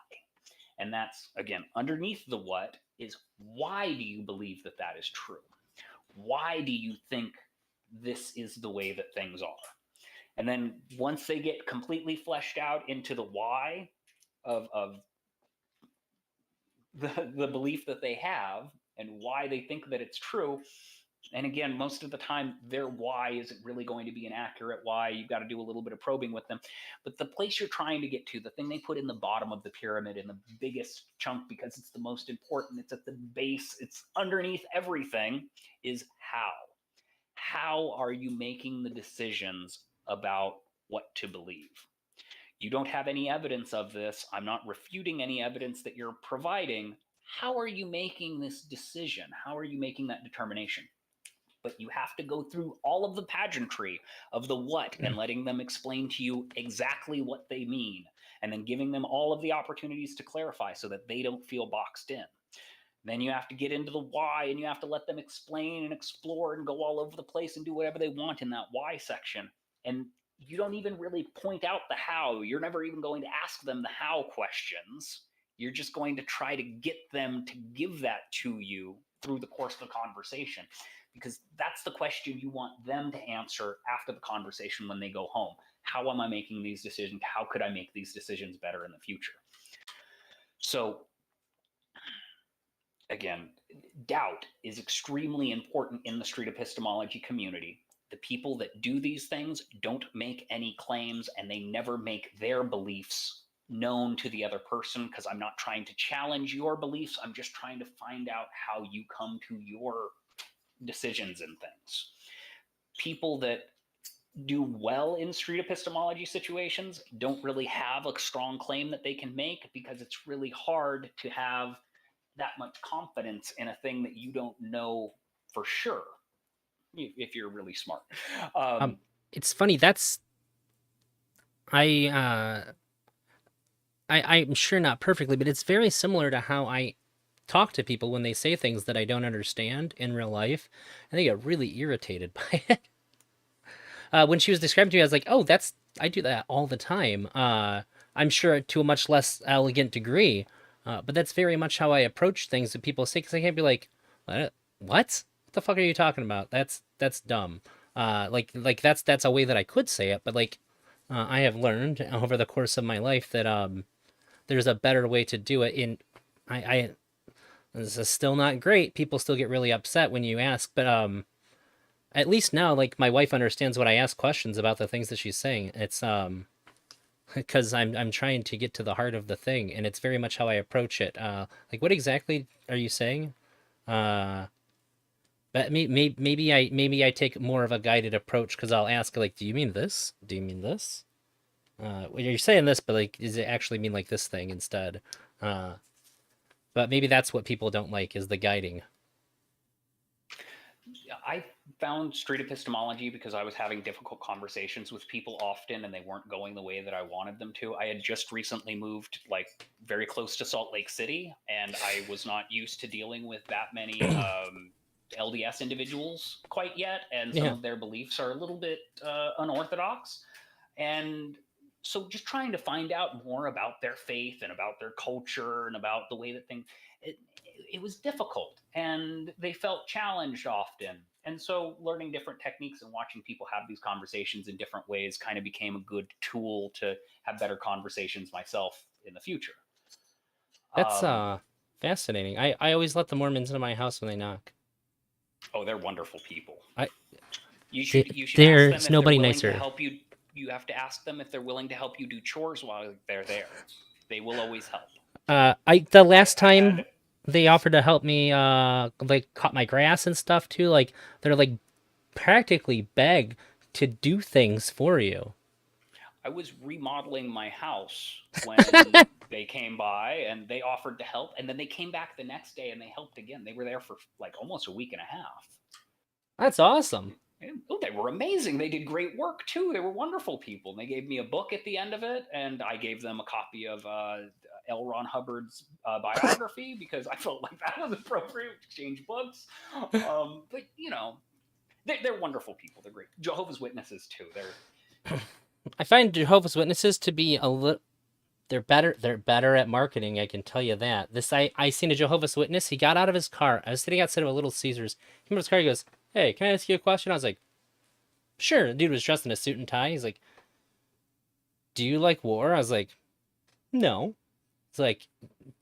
And that's, again, underneath the what is, why do you believe that that is true? Why do you think this is the way that things are? And then once they get completely fleshed out into the why of the belief that they have and why they think that it's true, and again, most of the time their why isn't really going to be an accurate why. You've got to do a little bit of probing with them. But the place you're trying to get to, the thing they put in the bottom of the pyramid in the biggest chunk, because it's the most important, it's at the base, it's underneath everything, is how are you making the decisions about what to believe? You don't have any evidence of this. I'm not refuting any evidence that you're providing. How are you making this decision? How are you making that determination? But you have to go through all of the pageantry of the what and letting them explain to you exactly what they mean, and then giving them all of the opportunities to clarify so that they don't feel boxed in. Then you have to get into the why, and you have to let them explain and explore and go all over the place and do whatever they want in that why section. And you don't even really point out the how. You're never even going to ask them the how questions. You're just going to try to get them to give that to you through the course of the conversation, because that's the question you want them to answer after the conversation when they go home. How am I making these decisions? How could I make these decisions better in the future? So again, doubt is extremely important in the street epistemology community. The people that do these things don't make any claims, and they never make their beliefs known to the other person, because I'm not trying to challenge your beliefs. I'm just trying to find out how you come to your decisions and things. People that do well in street epistemology situations don't really have a strong claim that they can make, because it's really hard to have that much confidence in a thing that you don't know for sure, if you're really smart. Um, it's funny. That's I. I'm sure not perfectly, but it's very similar to how I talk to people when they say things that I don't understand in real life, and they get really irritated by it. When she was describing to me, I was like, "Oh, that's I do that all the time." I'm sure to a much less elegant degree, but that's very much how I approach things that people say. Because I can't be like, "What? What the fuck are you talking about? That's dumb." That's a way that I could say it, but like I have learned over the course of my life that there's a better way to do it. I this is still not great. People still get really upset when you ask, but at least now, like, my wife understands when I ask questions about the things that she's saying. It's because I'm trying to get to the heart of the thing, and it's very much how I approach it. Like, what exactly are you saying? Uh, but maybe I take more of a guided approach, because I'll ask, like, do you mean this? Do you mean this? Well, you're saying this, but like, does it actually mean like this thing instead? Uh, but maybe that's what people don't like, is the guiding. I found street epistemology because I was having difficult conversations with people often, and they weren't going the way that I wanted them to. I had just recently moved, like, very close to Salt Lake City, and I was not used to dealing with that many LDS individuals quite yet, and some Yeah, of their beliefs are a little bit unorthodox. And so just trying to find out more about their faith and about their culture and about the way that things, it, it was difficult, and they felt challenged often. And so learning different techniques and watching people have these conversations in different ways kind of became a good tool to have better conversations myself in the future. that's um, fascinating. I always let the Mormons into my house when they knock. oh, they're wonderful people. I You should ask them there's if they're nobody willing to nicer. help you. You have to ask them if they're willing to help you do chores while they're there. They will always help. I the last I time had they offered to help me, like, cut my grass and stuff too. Like, they're like practically beg to do things for you. I was remodeling my house when they came by, and they offered to help, and then they came back the next day and they helped again. They were there for like almost a week and a half. That's awesome. Oh, they were amazing. They did great work too. They were wonderful people. They gave me a book at the end of it, and I gave them a copy of L. Ron Hubbard's biography, because I felt like that was appropriate to exchange books. But you know, They're wonderful people. They're great. Jehovah's Witnesses too. I find Jehovah's Witnesses to be a little. They're better at marketing. I can tell you that. I seen a Jehovah's Witness. He got out of his car. I was sitting outside of a Little Caesars. He came out of his car. He goes, "Hey, can I ask you a question?" I was like, "Sure." The dude was dressed in a suit and tie. He's like, "Do you like war?" I was like, "No." It's like,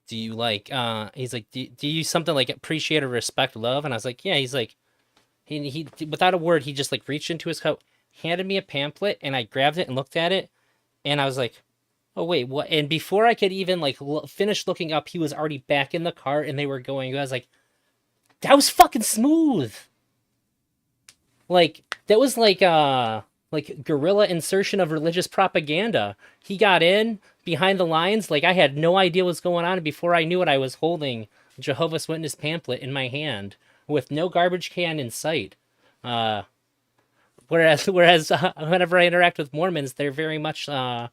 "Do you like?" He's like, "Do you use something like appreciate or respect love?" And I was like, "Yeah." He's like, he without a word, he just like reached into his coat, handed me a pamphlet, and I grabbed it and looked at it, and I was like, oh wait, what? And before I could even like finish looking up, he was already back in the car, and they were going. I was that was fucking smooth. Like that was like guerrilla insertion of religious propaganda. He got in behind the lines, like I had no idea what's going on, and before I knew it, I was holding a Jehovah's Witness pamphlet in my hand with no garbage can in sight. Uh, whereas whenever I interact with Mormons, they're very much I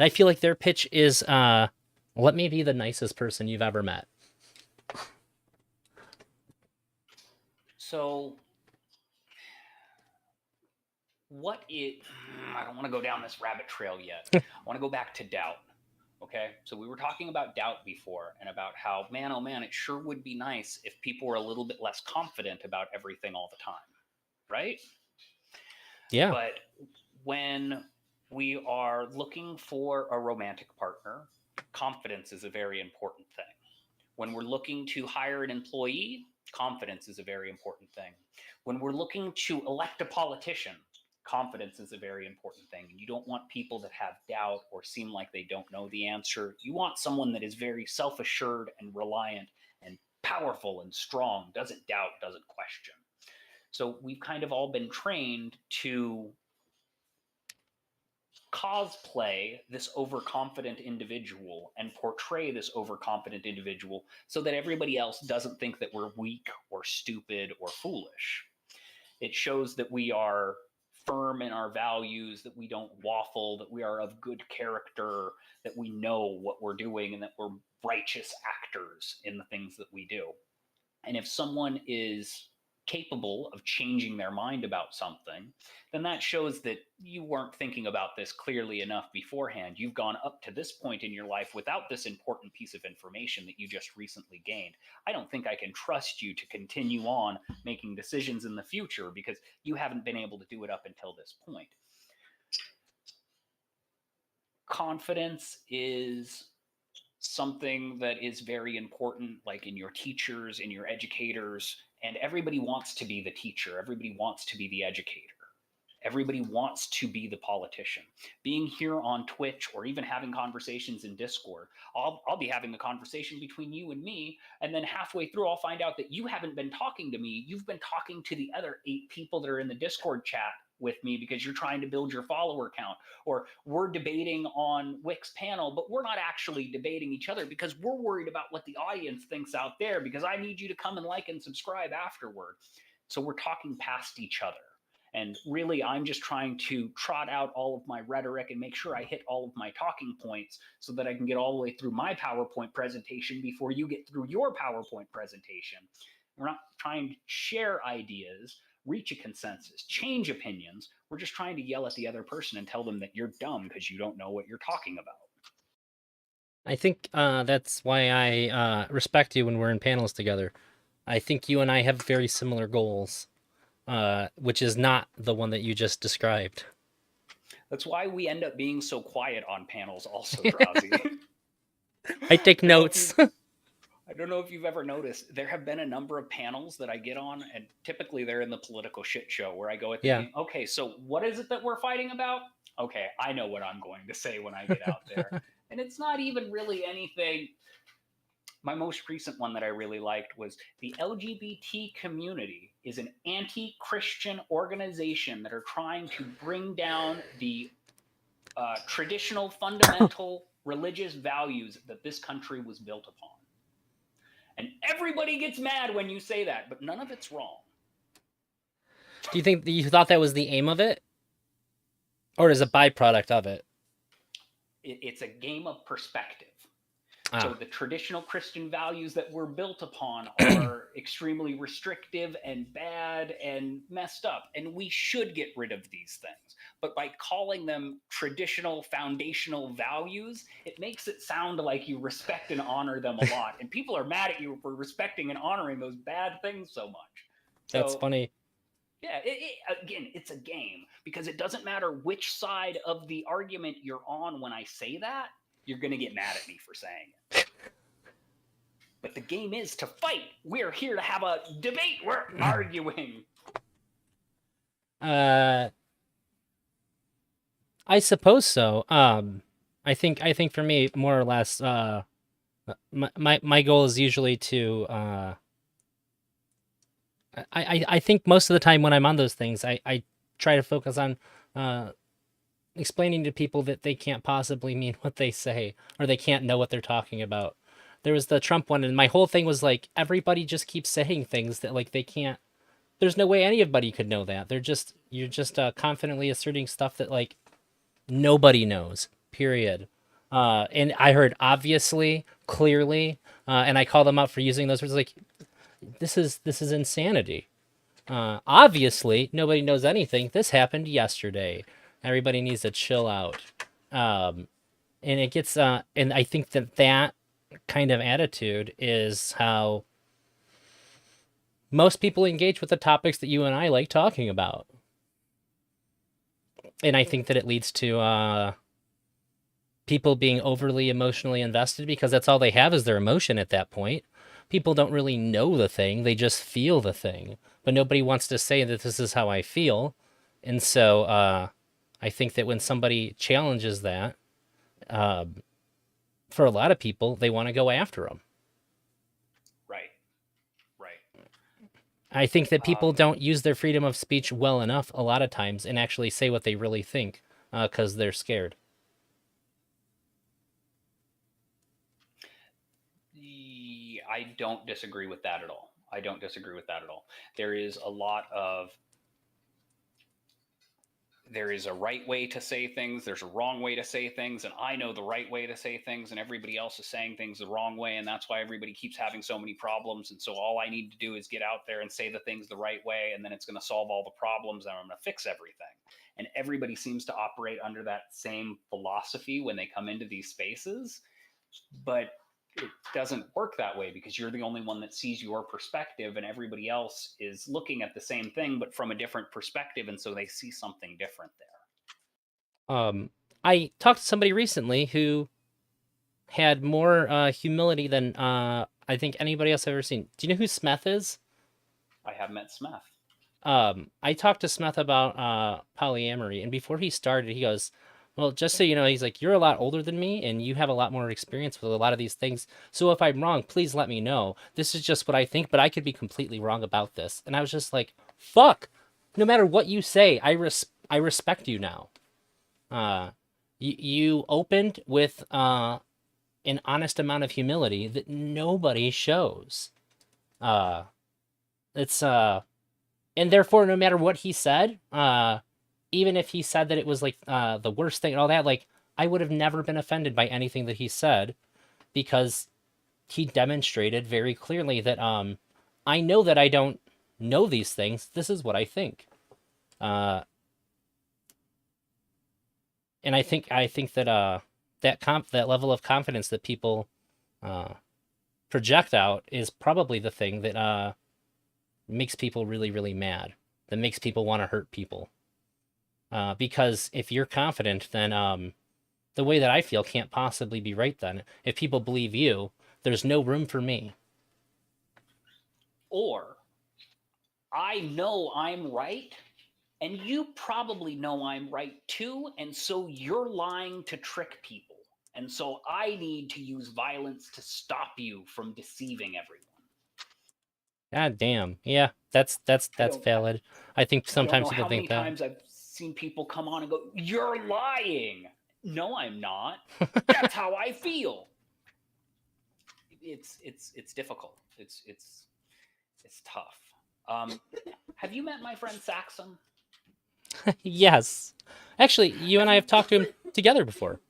feel like their pitch is let me be the nicest person you've ever met. So I don't want to go down this rabbit trail yet. I want to go back to doubt. Okay. So we were talking about doubt before and about how, man, oh man, it sure would be nice if people were a little bit less confident about everything all the time. Right. Yeah. But when we are looking for a romantic partner, confidence is a very important thing. When we're looking to hire an employee, confidence is a very important thing. When we're looking to elect a politician, confidence is a very important thing. And you don't want people that have doubt or seem like they don't know the answer. You want someone that is very self assured and reliant and powerful and strong, doesn't doubt, doesn't question. So we've kind of all been trained to cosplay this overconfident individual and portray this overconfident individual so that everybody else doesn't think that we're weak or stupid or foolish. It shows that we are firm in our values, that we don't waffle, that we are of good character, that we know what we're doing, and that we're righteous actors in the things that we do. And if someone is capable of changing their mind about something, then that shows that you weren't thinking about this clearly enough beforehand. You've gone up to this point in your life without this important piece of information that you just recently gained. I don't think I can trust you to continue on making decisions in the future because you haven't been able to do it up until this point. Confidence is something that is very important, like in your teachers, in your educators, and everybody wants to be the teacher, everybody wants to be the educator. Everybody wants to be the politician. Being here on Twitch or even having conversations in Discord, I'll be having a conversation between you and me, and then halfway through, I'll find out that you haven't been talking to me. You've been talking to the other 8 people that are in the Discord chat with me because you're trying to build your follower count, or we're debating on Wick's panel, but we're not actually debating each other because we're worried about what the audience thinks out there because I need you to come and like and subscribe afterward. So we're talking past each other. And really, I'm just trying to trot out all of my rhetoric and make sure I hit all of my talking points so that I can get all the way through my PowerPoint presentation before you get through your PowerPoint presentation. We're not trying to share ideas, reach a consensus, change opinions. We're just trying to yell at the other person and tell them that you're dumb because you don't know what you're talking about. I think that's why I respect you when we're in panels together. I think you and I have very similar goals, which is not the one that you just described. That's why we end up being so quiet on panels also, Drazi. I take notes. I don't know if you've ever noticed, there have been a number of panels that I get on, and typically they're in the political shit show where I go at the beginning, okay, so what is it that we're fighting about? Okay, I know what I'm going to say when I get out there. And it's not even really anything. My most recent one that I really liked was the LGBT community is an anti-Christian organization that are trying to bring down the traditional fundamental religious values that this country was built upon. And everybody gets mad when you say that, but none of it's wrong. Do you think you thought that was the aim of it? Or is a byproduct of it? It's a game of perspective. So Ah, the traditional Christian values that we're built upon are extremely restrictive and bad and messed up. And we should get rid of these things. But by calling them traditional foundational values, it makes it sound like you respect and honor them a lot. And people are mad at you for respecting and honoring those bad things so much. that's So funny. yeah, again, it's a game because it doesn't matter which side of the argument you're on when I say that, you're going to get mad at me for saying it. But the game is to fight. We're here to have a debate. We're arguing. Uh, I suppose so. I think for me, more or less, my goal is usually to I think most of the time when I'm on those things, I try to focus on uh explaining to people that they can't possibly mean what they say or they can't know what they're talking about. There was the Trump one, and my whole thing was like everybody just keeps saying things that like they can't. There's no way anybody could know that. You're just confidently asserting stuff that like nobody knows. Period. And I heard obviously, clearly, and I call them out for using those words. Like this is insanity. Obviously, nobody knows anything. This happened yesterday. Everybody needs to chill out. Um, and it gets and I think that kind of attitude is how most people engage with the topics that you and I like talking about. And I think that it leads to people being overly emotionally invested because that's all they have is their emotion at that point. People don't really know the thing, they just feel the thing. But nobody wants to say that this is how I feel. And so I think that when somebody challenges that, um, for a lot of people, they want to go after them. Right, right. I think that people Um, don't use their freedom of speech well enough a lot of times and actually say what they really think because they're scared. I don't disagree with that at all. I don't disagree with that at all. There is a lot of there is a right way to say things, there's a wrong way to say things, and I know the right way to say things, and everybody else is saying things the wrong way, and that's why everybody keeps having so many problems. And so all I need to do is get out there and say the things the right way, and then it's going to solve all the problems, and I'm going to fix everything. And everybody seems to operate under that same philosophy when they come into these spaces, but it doesn't work that way because you're the only one that sees your perspective and everybody else is looking at the same thing but from a different perspective, and so they see something different there. Um, I talked to somebody recently who had more humility than I think anybody else I've ever seen. Do you know who Smeth is? I have met Smith. I talked to Smeth about polyamory, and before he started, he goes, "Well, just so you know, he's like, you're a lot older than me, and you have a lot more experience with a lot of these things. So if I'm wrong, please let me know. This is just what I think, but I could be completely wrong about this." And I was just like, "Fuck! No matter what you say, I respect you now. You opened with an honest amount of humility that nobody shows. Uh, it's and therefore, no matter what he said, even if he said that it was like the worst thing and all that, like I would have never been offended by anything that he said because he demonstrated very clearly that I know that I don't know these things. This is what I think. Uh, and I think that that level of confidence that people uh, project out is probably the thing that makes people really really mad. That makes people want to hurt people. Because if you're confident, then the way that I feel can't possibly be right. Then if people believe you, there's no room for me. Or I know I'm right and you probably know I'm right too, and so you're lying to trick people, and so I need to use violence to stop you from deceiving everyone. God damn. Yeah, that's I don't valid. I think I don't sometimes know people how think many that. times I've seen people come on and go, "You're lying." No, I'm not. That's how I feel. It's difficult. It's tough. Um, have you met my friend Saxon? Yes. Actually, you and Have I you have talked to him together before.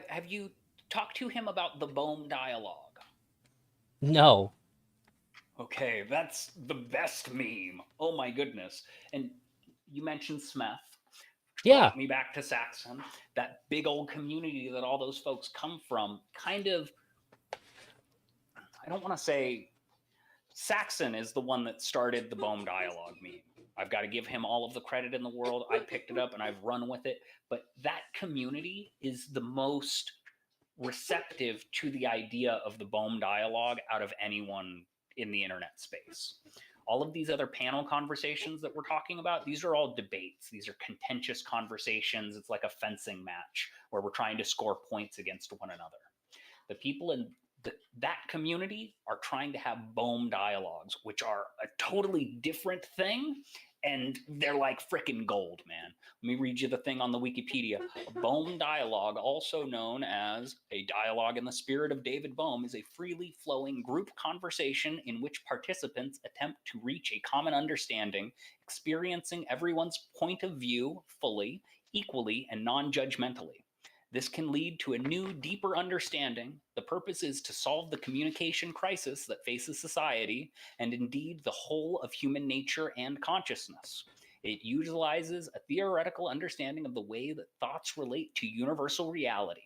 have you Talk to him about the Bohm dialogue. No. Okay, that's the best meme. Oh my goodness. And you mentioned Smith, which Yeah. brought me back to Saxon. That big old community that all those folks come from, kind of, I don't want to say Saxon is the one that started the Bohm dialogue meme. I've got to give him all of the credit in the world. I picked it up and I've run with it. But that community is the most receptive to the idea of the Bohm dialogue out of anyone in the internet space. All of these other panel conversations that we're talking about, these are all debates. These are contentious conversations. It's like a fencing match where we're trying to score points against one another. The people in that community are trying to have Bohm dialogues, which are a totally different thing. And they're like freaking gold, man. Let me read you the thing on the Wikipedia. A Bohm dialogue, also known as a dialogue in the spirit of David Bohm, is a freely flowing group conversation in which participants attempt to reach a common understanding, experiencing everyone's point of view fully, equally, and non judgmentally. This can lead to a new, deeper understanding. The purpose is to solve the communication crisis that faces society and indeed the whole of human nature and consciousness. It utilizes a theoretical understanding of the way that thoughts relate to universal reality.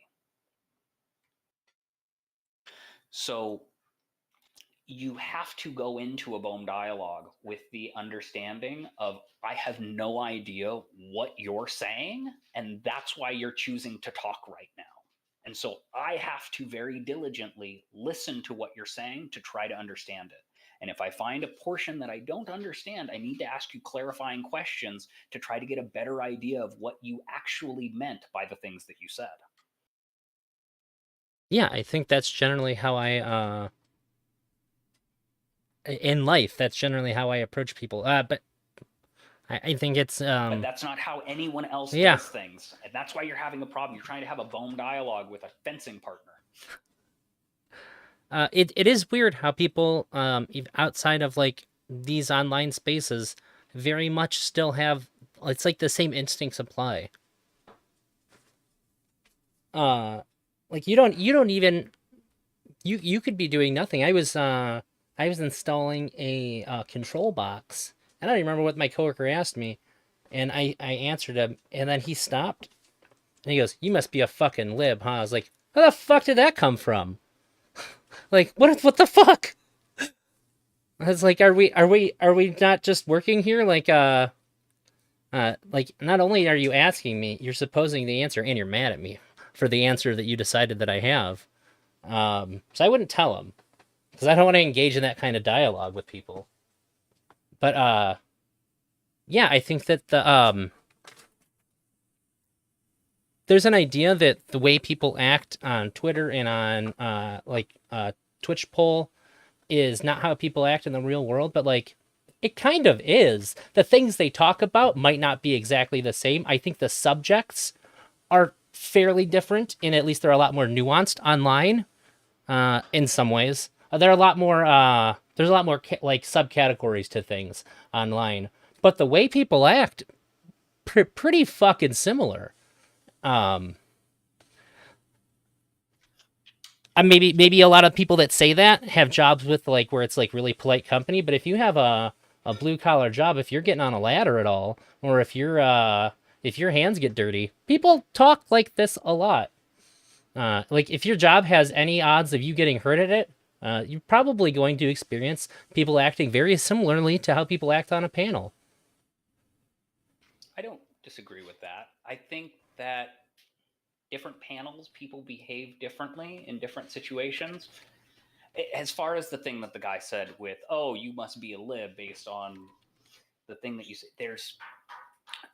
So, you have to go into a Bohm dialogue with the understanding of I have no idea what you're saying, and that's why you're choosing to talk right now. And so I have to very diligently listen to what you're saying to try to understand it. And if I find a portion that I don't understand, I need to ask you clarifying questions to try to get a better idea of what you actually meant by the things that you said. Yeah, I think that's generally how in life, that's generally how I approach people. But I think it's But that's not how anyone else yeah. does things. And that's why you're having a problem. You're trying to have a Bohm dialogue with a fencing partner. It is weird how people outside of like these online spaces very much still have, it's like the same instincts apply. Uh like you don't even, you could be doing nothing. I was installing a control box. I don't even remember what my coworker asked me, and I answered him, and then he stopped and he goes, "You must be a fucking lib, huh?" I was like, "Where the fuck did that come from? Like, what the fuck?" I was like, "Are we not just working here? Like not only are you asking me, you're supposing the answer, and you're mad at me for the answer that you decided that I have." So I wouldn't tell him because I don't want to engage in that kind of dialogue with people. But yeah, I think that there's an idea that the way people act on Twitter and on Twitch poll is not how people act in the real world, but like it kind of is. The things they talk about might not be exactly the same. I think the subjects are fairly different, and at least they're a lot more nuanced online. In some ways, there are a lot more. There's a lot more like subcategories to things online, but the way people act, pretty fucking similar. Um, maybe a lot of people that say that have jobs with like where it's like really polite company, but if you have a blue collar job, if you're getting on a ladder at all, or if your hands get dirty, people talk like this a lot. Like if your job has any odds of you getting hurt at it, you're probably going to experience people acting very similarly to how people act on a panel. I don't disagree with that. I think that different panels, people behave differently in different situations. As far as the thing that the guy said with, oh, you must be a lib based on the thing that you say,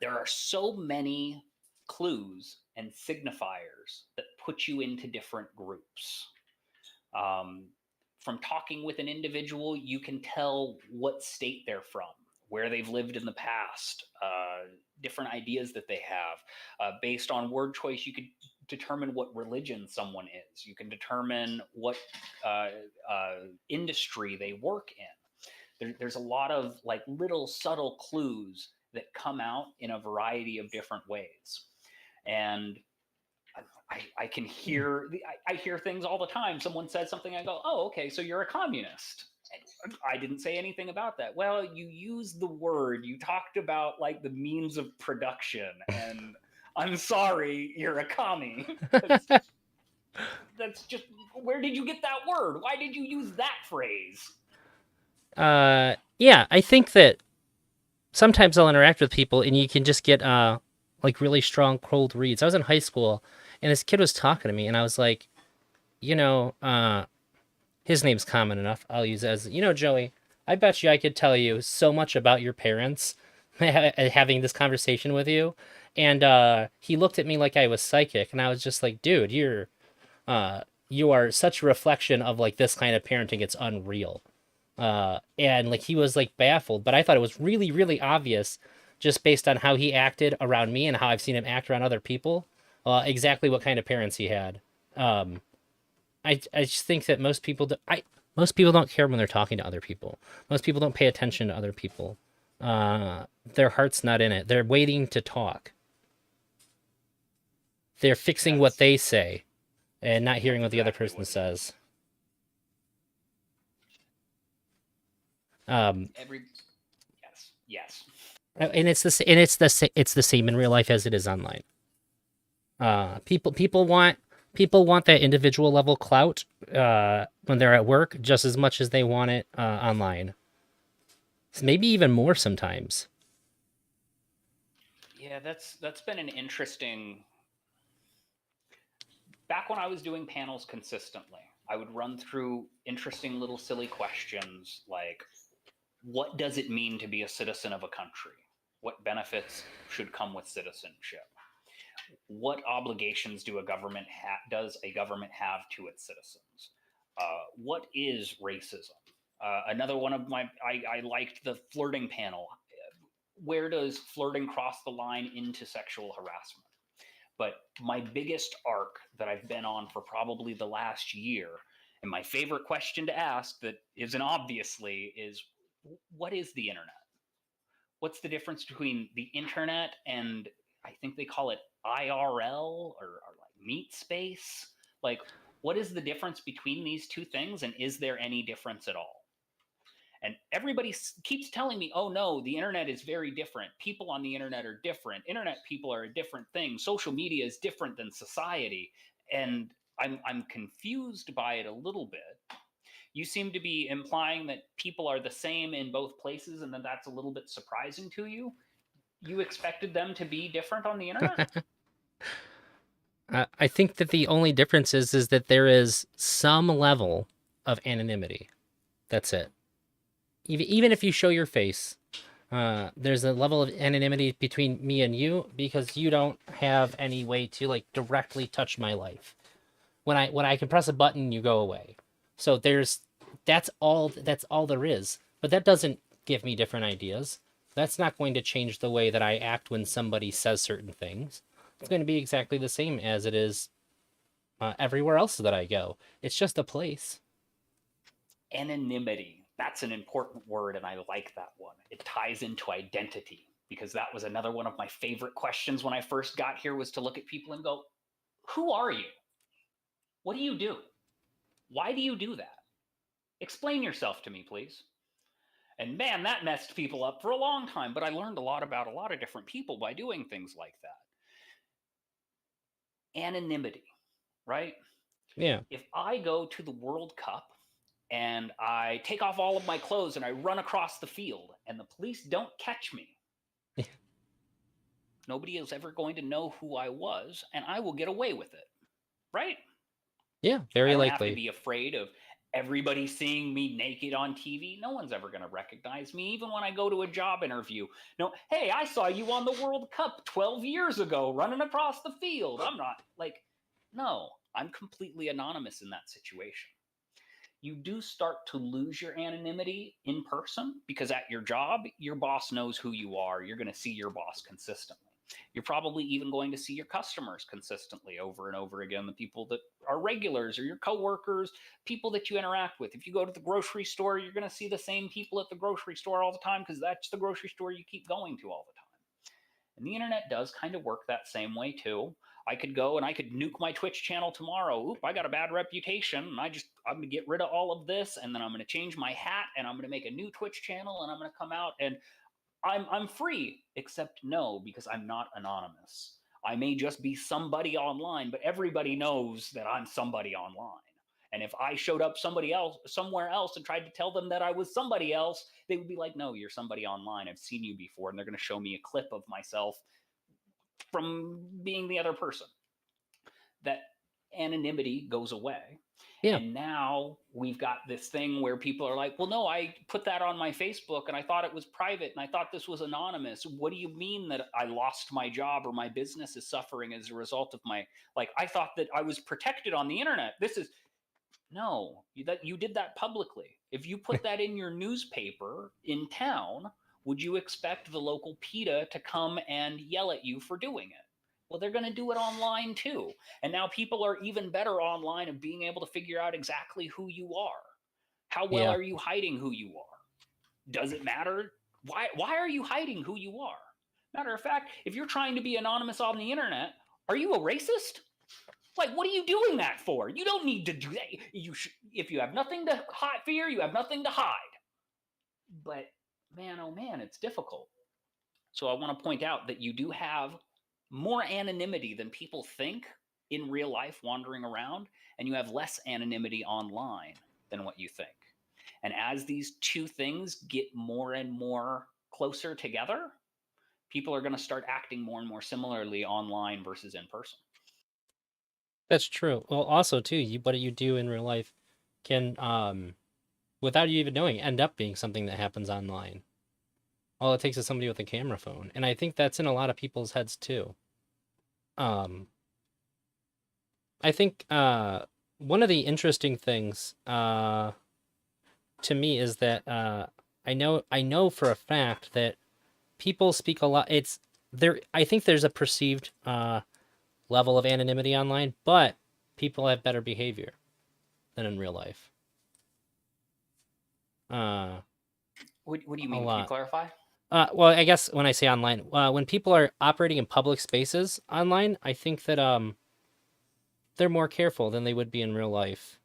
there are so many clues and signifiers that put you into different groups. Um, from talking with an individual, you can tell what state they're from, where they've lived in the past, different ideas that they have. Based on word choice, you could determine what religion someone is. You can determine what uh, industry they work in. There's a lot of like little subtle clues that come out in a variety of different ways. And I can hear I hear things all the time. Someone says something, I go, "Oh, okay, so you're a communist." I didn't say anything about that. Well, you used the word. You talked about like the means of production, and I'm sorry, you're a commie. That's just where did you get that word? Why did you use that phrase? Yeah, I think that sometimes I'll interact with people and you can just get like really strong cold reads. I was in high school and this kid was talking to me and I was like, you know, his name's common enough. I'll use it as, Joey, I bet you I could tell you so much about your parents having this conversation with you. And he looked at me like I was psychic and I was just like, dude, you are such a reflection of like this kind of parenting. It's unreal. And like he was like baffled, but I thought it was really, really obvious just based on how he acted around me and how I've seen him act around other people, exactly what kind of parents he had. Um, I just think that most people don't care when they're talking to other people. Most people don't pay attention to other people. Their heart's not in it. They're waiting to talk. They're fixing what That's they say and not hearing that's what the other exactly person what it is. says. Um, Every yes, yes, and it's the same in real life as it is online. People want that individual level clout when they're at work just as much as they want it online. Maybe even more sometimes. yeah. That's been an interesting. Back when I was doing panels consistently, I would run through interesting little silly questions like, what does it mean to be a citizen of a country? What benefits should come with citizenship? What obligations does a government have to its citizens? What is racism? Another one of I liked the flirting panel. Where does flirting cross the line into sexual harassment? But my biggest arc that I've been on for probably the last year, and my favorite question to ask that isn't obviously, is what is the internet? What's the difference between the internet and I think they call it IRL or like meat space? Like, what is the difference between these two things, and is there any difference at all? And everybody keeps telling me, oh no, the internet is very different. People on the internet are different. Internet people are a different thing. Social media is different than society. And I'm confused by it a little bit. You seem to be implying that people are the same in both places, and then that's a little bit surprising to you. You expected them to be different on the internet? I think that the only difference is that there is some level of anonymity. That's it. Even if you show your face, there's a level of anonymity between me and you because you don't have any way to like directly touch my life. When I can press a button, you go away. So that's all there is. But that doesn't give me different ideas. That's not going to change the way that I act when somebody says certain things. It's going to be exactly the same as it is everywhere else that I go. It's just a place. Anonymity. That's an important word, and I like that one. It ties into identity because that was another one of my favorite questions when I first got here was to look at people and go, who are you? What do you do? Why do you do that? Explain yourself to me, please. And man, that messed people up for a long time, but I learned a lot about a lot of different people by doing things like that. Anonymity, right? Yeah. If I go to the World Cup and I take off all of my clothes and I run across the field and the police don't catch me, nobody is ever going to know who I was and I will get away with it, right? Yeah, I very don't have to likely. be afraid of everybody seeing me naked on TV. No one's ever going to recognize me, even when I go to a job interview. No, hey, I saw you on the World Cup 12 years ago running across the field. I'm not like, no, I'm completely anonymous in that situation. You do start to lose your anonymity in person because at your job, your boss knows who you are. You're going to see your boss consistently. You're probably even going to see your customers consistently over and over again, the people that are regulars or your coworkers, people that you interact with. If you go to the grocery store, you're going to see the same people at the grocery store all the time because that's the grocery store you keep going to all the time. And the internet does kind of work that same way too. I could go and I could nuke my Twitch channel tomorrow. Oop, I got a bad reputation, and I'm gonna get rid of all of this, and then I'm gonna change my hat, and I'm gonna make a new Twitch channel, and I'm gonna come out, and I'm free. Except no, because I'm not anonymous. I may just be somebody online, but everybody knows that I'm somebody online. And if I showed up somebody else somewhere else and tried to tell them that I was somebody else, they would be like, "No, you're somebody online. I've seen you before." And they're going to show me a clip of myself from being the other person. That anonymity goes away. Yeah. And now we've got this thing where people are like, well, no, I put that on my Facebook and I thought it was private and I thought this was anonymous. What do you mean that I lost my job or my business is suffering as a result of my, like, I thought that I was protected on the internet. This is, no, you did that publicly. If you put that in your newspaper in town, would you expect the local PETA to come and yell at you for doing it? Well, they're going to do it online too. And now people are even better online of being able to figure out exactly who you are. How well Yeah. are you hiding who you are? Does it matter? Why are you hiding who you are? Matter of fact, if you're trying to be anonymous on the internet, are you a racist? Like, what are you doing that for? You don't need to do that. If you have nothing to fear, you have nothing to hide. But man, oh man, it's difficult. So I want to point out that you do have more anonymity than people think in real life wandering around, and you have less anonymity online than what you think. And as these two things get more and more closer together, people are going to start acting more and more similarly online versus in person. That's true. Well, also too, what you do in real life can, without you even knowing, end up being something that happens online. All it takes is somebody with a camera phone, and I think that's in a lot of people's heads too. Um, I think one of the interesting things to me is that I know for a fact that people speak a lot. It's there. I think there's a perceived level of anonymity online, but people have better behavior than in real life. What do you A mean? Can you lot. clarify? Well, I guess when I say online, when people are operating in public spaces online, I think that they're more careful than they would be in real life.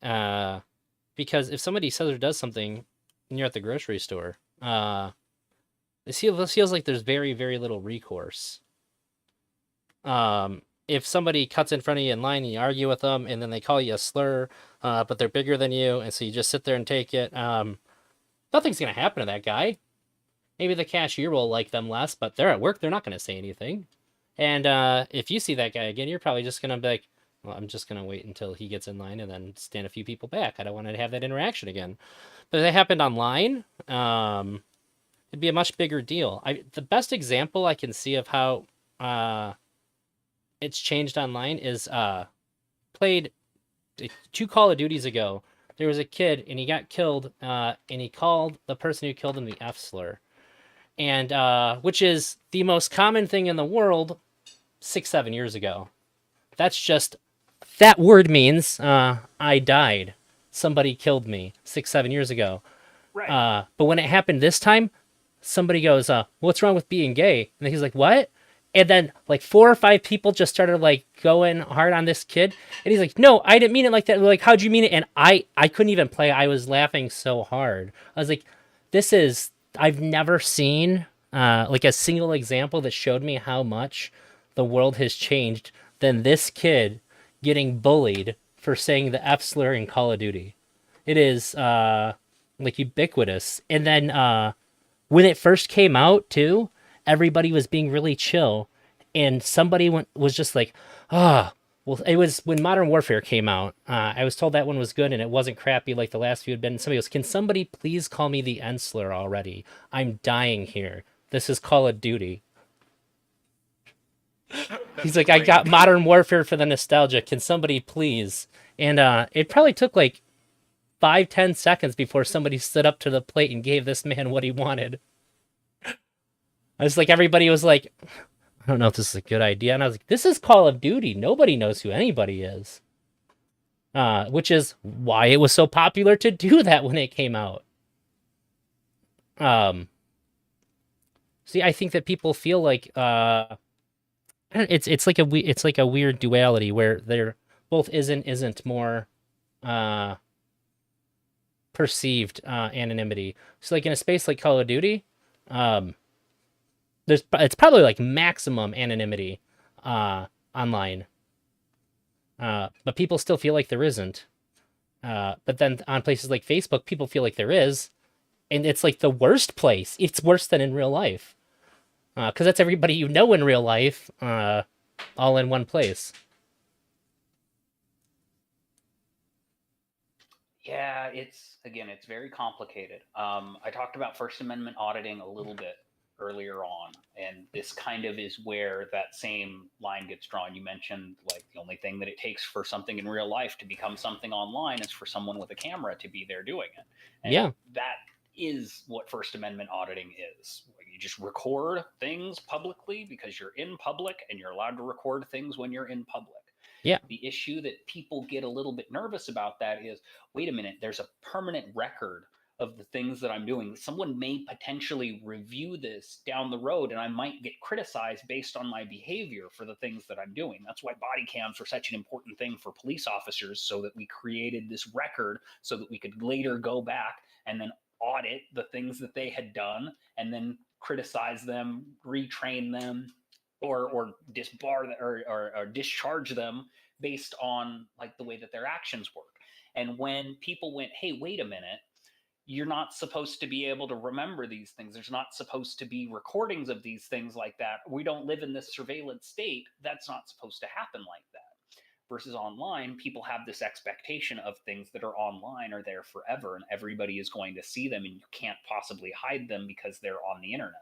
Because if somebody says or does something, and you're at the grocery store, it feels like there's very, very little recourse. If somebody cuts in front of you in line and you argue with them, and then they call you a slur, but they're bigger than you, and so you just sit there and take it, nothing's gonna happen to that guy. Maybe the cashier will like them less, but they're at work, they're not gonna say anything. And if you see that guy again, you're probably just gonna be like, well, I'm just gonna wait until he gets in line and then stand a few people back. I don't want to have that interaction again. But if that happened online, it'd be a much bigger deal. The best example I can see of how it's changed online is played 2 Call of Duties ago. There was a kid and he got killed, and he called the person who killed him the F slur, and which is the most common thing in the world 6-7 years ago. That's just that word means I died. Somebody killed me 6-7 years ago. Right. But when it happened this time, somebody goes, "What's wrong with being gay?" And he's like, "What?" And then like 4 or 5 people just started like going hard on this kid, and he's like, "No, I didn't mean it like that." We're like, "How'd you mean it?" And I couldn't even play. I was laughing so hard. I was like, "This is I've never seen like a single example that showed me how much the world has changed than this kid getting bullied for saying the F slur in Call of Duty. It is like ubiquitous." And then when it first came out too, everybody was being really chill, and somebody was just like, "Ah." Well, it was when Modern Warfare came out. I was told that one was good and it wasn't crappy like the last few had been. Somebody goes, "Can somebody please call me the Ensler already? I'm dying here. This is Call of Duty." He's like, "I got Modern Warfare for the nostalgia. Can somebody please?" And it probably took like 5-10 seconds before somebody stood up to the plate and gave this man what he wanted. I was like, everybody was like, "I don't know if this is a good idea." And I was like, "This is Call of Duty. Nobody knows who anybody is." Which is why it was so popular to do that when it came out. See, I think that people feel like it's like a weird duality where they're both isn't more uh perceived anonymity. So like in a space like Call of Duty, um, it's probably like maximum anonymity online, but people still feel like there isn't. But then on places like Facebook, people feel like there is, and it's like the worst place. It's worse than in real life because that's everybody you know in real life, all in one place. Yeah, it's very complicated. I talked about First Amendment auditing a little bit earlier on, and this kind of is where that same line gets drawn. You mentioned like the only thing that it takes for something in real life to become something online is for someone with a camera to be there doing it, and Yeah, that is what First Amendment auditing is. You just record things publicly because you're in public, and you're allowed to record things when you're in public. yeah, The issue that people get a little bit nervous about that is, wait a minute, there's a permanent record of the things that I'm doing. Someone may potentially review this down the road, and I might get criticized based on my behavior for the things that I'm doing. That's why body cams are such an important thing for police officers, so that we created this record so that we could later go back and then audit the things that they had done and then criticize them, retrain them, or disbar or discharge them based on like the way that their actions work. And when people went, hey, wait a minute, you're not supposed to be able to remember these things. There's not supposed to be recordings of these things like that. We don't live in this surveillance state. That's not supposed to happen like that. Versus online, people have this expectation of things that are online are there forever and everybody is going to see them and you can't possibly hide them because they're on the internet.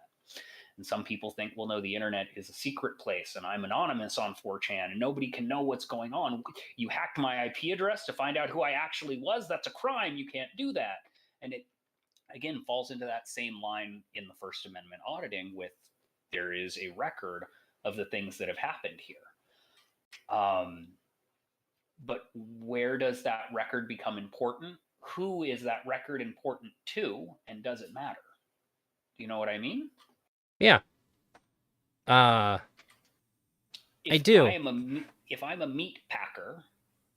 And some people think, well, no, the internet is a secret place and I'm anonymous on 4chan and nobody can know what's going on. You hacked my IP address to find out who I actually was. That's a crime. You can't do that. And it, again, falls into that same line in the First Amendment auditing with there is a record of the things that have happened here. Um, but where does that record become important? Who is that record important to? And does it matter? Do you know what I mean? yeah. Uh, I if I do. am a if I'm a meat packer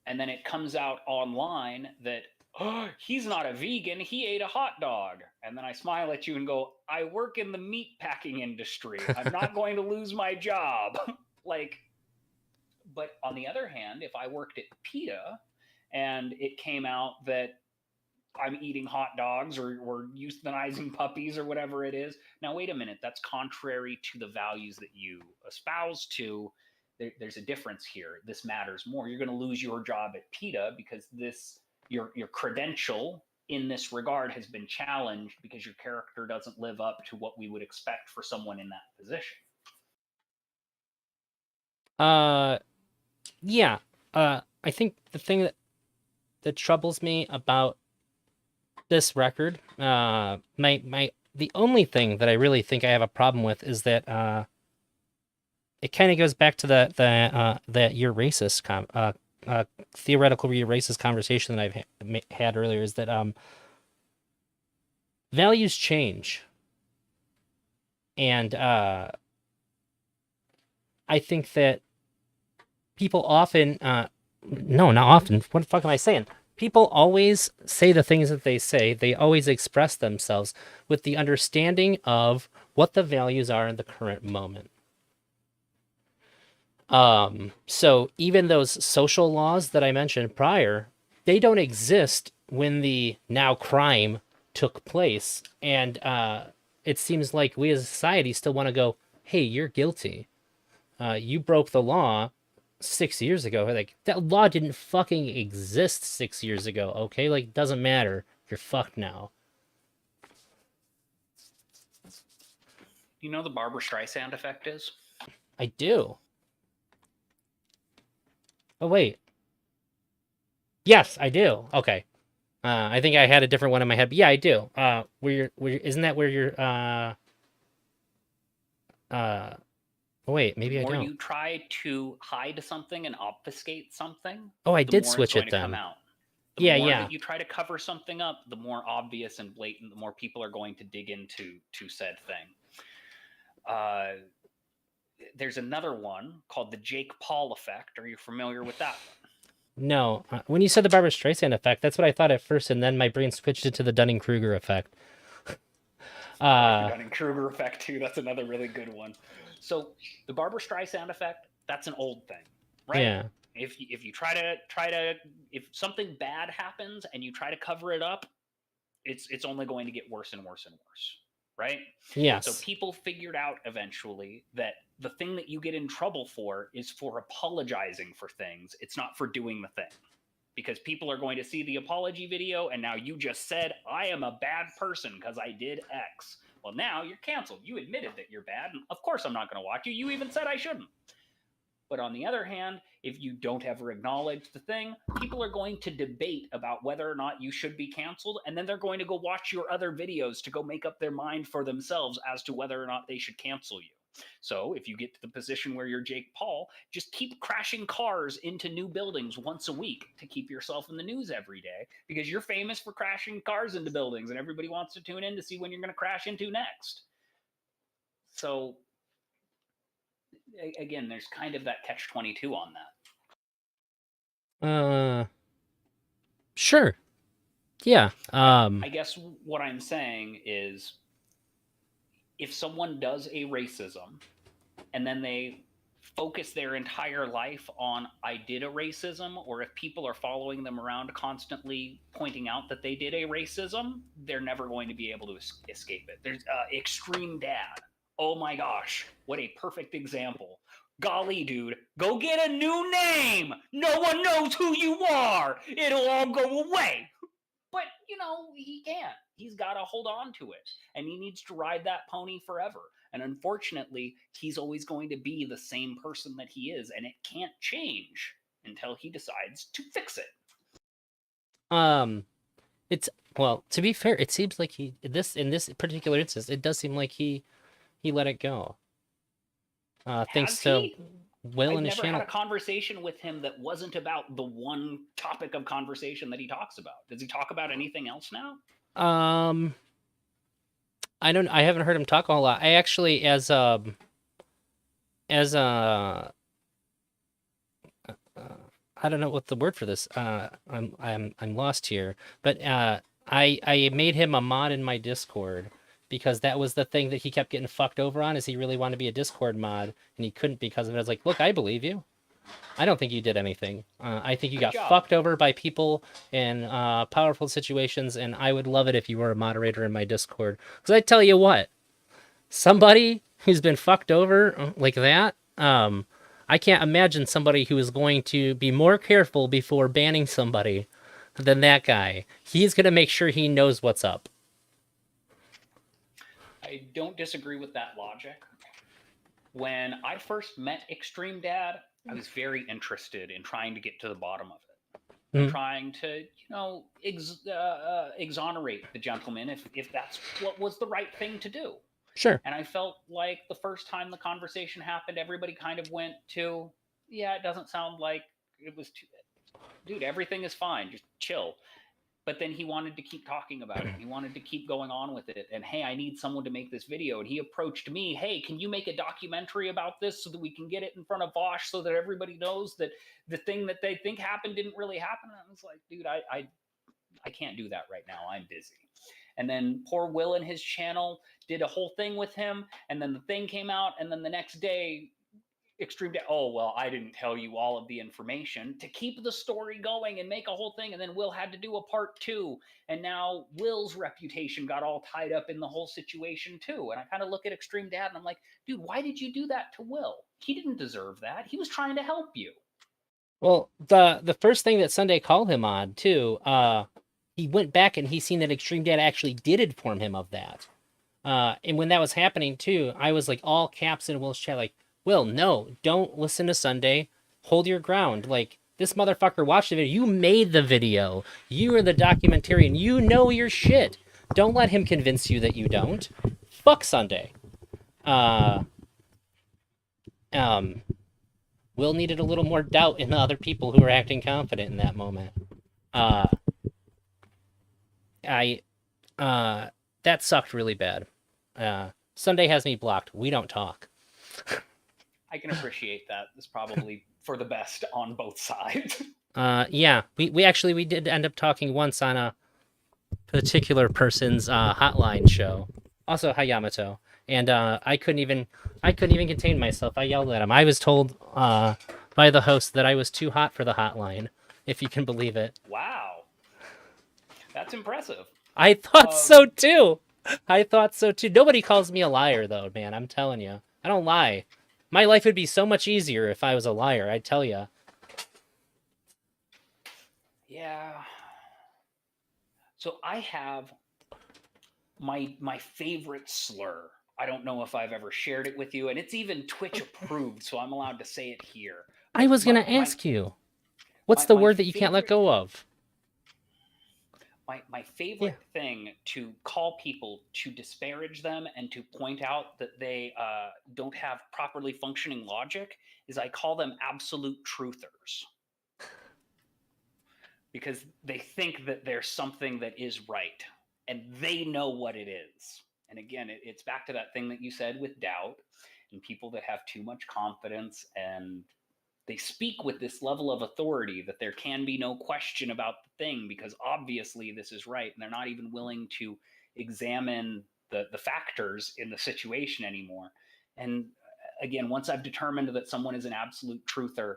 and then it comes out online that, oh, he's not a vegan, he ate a hot dog, and then I smile at you and go, I work in the meat packing industry, I'm not going to lose my job. Like, but on the other hand, if I worked at PETA and it came out that I'm eating hot dogs or euthanizing puppies or whatever it is. Now, wait a minute. That's contrary to the values that you espouse to. There's a difference here. This matters more. You're going to lose your job at PETA because your credential in this regard has been challenged because your character doesn't live up to what we would expect for someone in that position. Uh, yeah. I think the thing that troubles me about this record, the only thing that I really think I have a problem with is that it kind of goes back to that you're racist theoretical you're racist conversation that had earlier is that values change, and I think that people often no, not often. What the fuck am I saying? People always say the things that they say. They always express themselves with the understanding of what the values are in the current moment. So even those social laws that I mentioned prior, they don't exist when the now crime took place. And it seems like we as a society still want to go, hey, you're guilty. You broke the law 6 years ago. Like, that law didn't fucking exist 6 years ago, okay? Like, doesn't matter. You're fucked now. You know the Barbara Streisand effect is? I do. Oh, wait. Yes, I do. Okay. I think I had a different one in my head, but yeah, I do. Isn't that where you're, uh, oh, wait, The maybe I more don't. you try to hide something and obfuscate something, Oh, I the did more it's switch going it to come then. out. The Yeah, more yeah. that you try to cover something up, the more obvious and blatant, the more people are going to dig into said thing. Uh, there's another one called the Jake Paul effect. Are you familiar with that one? No, when you said the Barbara Streisand effect, that's what I thought at first, and then my brain switched it to the Dunning Kruger effect. I like the Uh, Dunning Kruger effect too. That's another really good one. So the Barbara Streisand effect, that's an old thing, right? yeah, If you try to if something bad happens and you try to cover it up, it's only going to get worse and worse and worse, right? So yes, people figured out eventually that the thing that you get in trouble for is for apologizing for things. It's not for doing the thing. Because people are going to see the apology video and now you just said I am a bad person because I did X. Well, now you're canceled. You admitted that you're bad, and of course I'm not going to watch you. You even said I shouldn't. But on the other hand, if you don't ever acknowledge the thing, people are going to debate about whether or not you should be canceled, and then they're going to go watch your other videos to go make up their mind for themselves as to whether or not they should cancel you. So if you get to the position where you're Jake Paul, just keep crashing cars into new buildings once a week to keep yourself in the news every day, because you're famous for crashing cars into buildings and everybody wants to tune in to see when you're going to crash into next. So again, there's kind of that catch 22 on that. uh, sure, yeah, I guess what I'm saying is if someone does a racism and then they focus their entire life on I did a racism, or if people are following them around constantly pointing out that they did a racism, they're never going to be able to escape it. There's Extreme Dad. Oh my gosh, what a perfect example. Golly, dude, go get a new name. No one knows who you are. It'll all go away. But, he can't. He's got to hold on to it. And he needs to ride that pony forever. And unfortunately, he's always going to be the same person that he is. And it can't change until he decides to fix it. um, it's well, to be fair, it seems like he this in this particular instance, it does seem like he let it go. Thanks Has to he? Will I've and his never had a channel. conversation with him that wasn't about the one topic of conversation that he talks about. Does he talk about anything else now? Um, I haven't heard him talk a whole lot. I actually, as I don't know what the word for this. I'm lost here. But I made him a mod in my Discord because that was the thing that he kept getting fucked over on. Is he really wanted to be a Discord mod and he couldn't because of it. I was like, look, I believe you. I don't think you did anything. I think you Good got job. fucked over by people in powerful situations, and I would love it if you were a moderator in my Discord. Because I tell you what, somebody who's been fucked over like that, I can't imagine somebody who is going to be more careful before banning somebody than that guy. He's going to make sure he knows what's up. I don't disagree with that logic. When I first met Extreme Dad, I was very interested in trying to get to the bottom of it and Mhm. trying to, exonerate the gentleman if that's what was the right thing to do. Sure. And I felt like the first time the conversation happened, everybody kind of went to, yeah, it doesn't sound like it was too, dude, everything is fine. Just chill. But then he wanted to keep talking about it. He wanted to keep going on with it. And hey, I need someone to make this video. And he approached me, hey, can you make a documentary about this so that we can get it in front of Vosh so that everybody knows that the thing that they think happened didn't really happen? And I was like, dude, I can't do that right now. I'm busy. And then poor Will and his channel did a whole thing with him. And then the thing came out. And then the next day, Extreme Day. Oh, well, I didn't tell you all of the information to keep the story going and make a whole thing. And then Will had to do a part 2. And now Will's reputation got all tied up in the whole situation, too. And I kind of look at Extreme Dad and I'm like, dude, why did you do that to Will? He didn't deserve that. He was trying to help you. Well, the first thing that Sunday called him on too, he went back and he seen that Extreme Dad actually did inform him of that. And when that was happening too, I was like all caps in Will's chat, like, Will, no, don't listen to Sunday. Hold your ground. Like, this motherfucker watched the video. You made the video. You are the documentarian. You know your shit. Don't let him convince you that you don't. Fuck Sunday. Uh, um, Will needed a little more doubt in the other people who were acting confident in that moment. Uh, I, that sucked really bad. Sunday has me blocked. We don't talk. I can appreciate that. It's probably for the best on both sides. Yeah, we did end up talking once on a particular person's hotline show. Also Hayamato. And I couldn't even contain myself. I yelled at him. I was told by the host that I was too hot for the hotline, if you can believe it. Wow, that's impressive. I thought so Um, too. I thought so too. Nobody calls me a liar though, man. I'm telling you. I don't lie. My life would be so much easier if I was a liar, I tell you. yeah. So I have my favorite slur. I don't know if I've ever shared it with you, and it's even Twitch approved, so I'm allowed to say it here. I But was going to ask you. What's the my word that you can't let favorite go of? my Yeah. favorite thing to call people to disparage them and to point out that they don't have properly functioning logic is I call them absolute truthers because they think that there's something that is right and they know what it is. And again, it's back to that thing that you said with doubt and people that have too much confidence and they speak with this level of authority that there can be no question about the thing because obviously this is right and they're not even willing to examine the factors in the situation anymore. And again, once I've determined that someone is an absolute truther,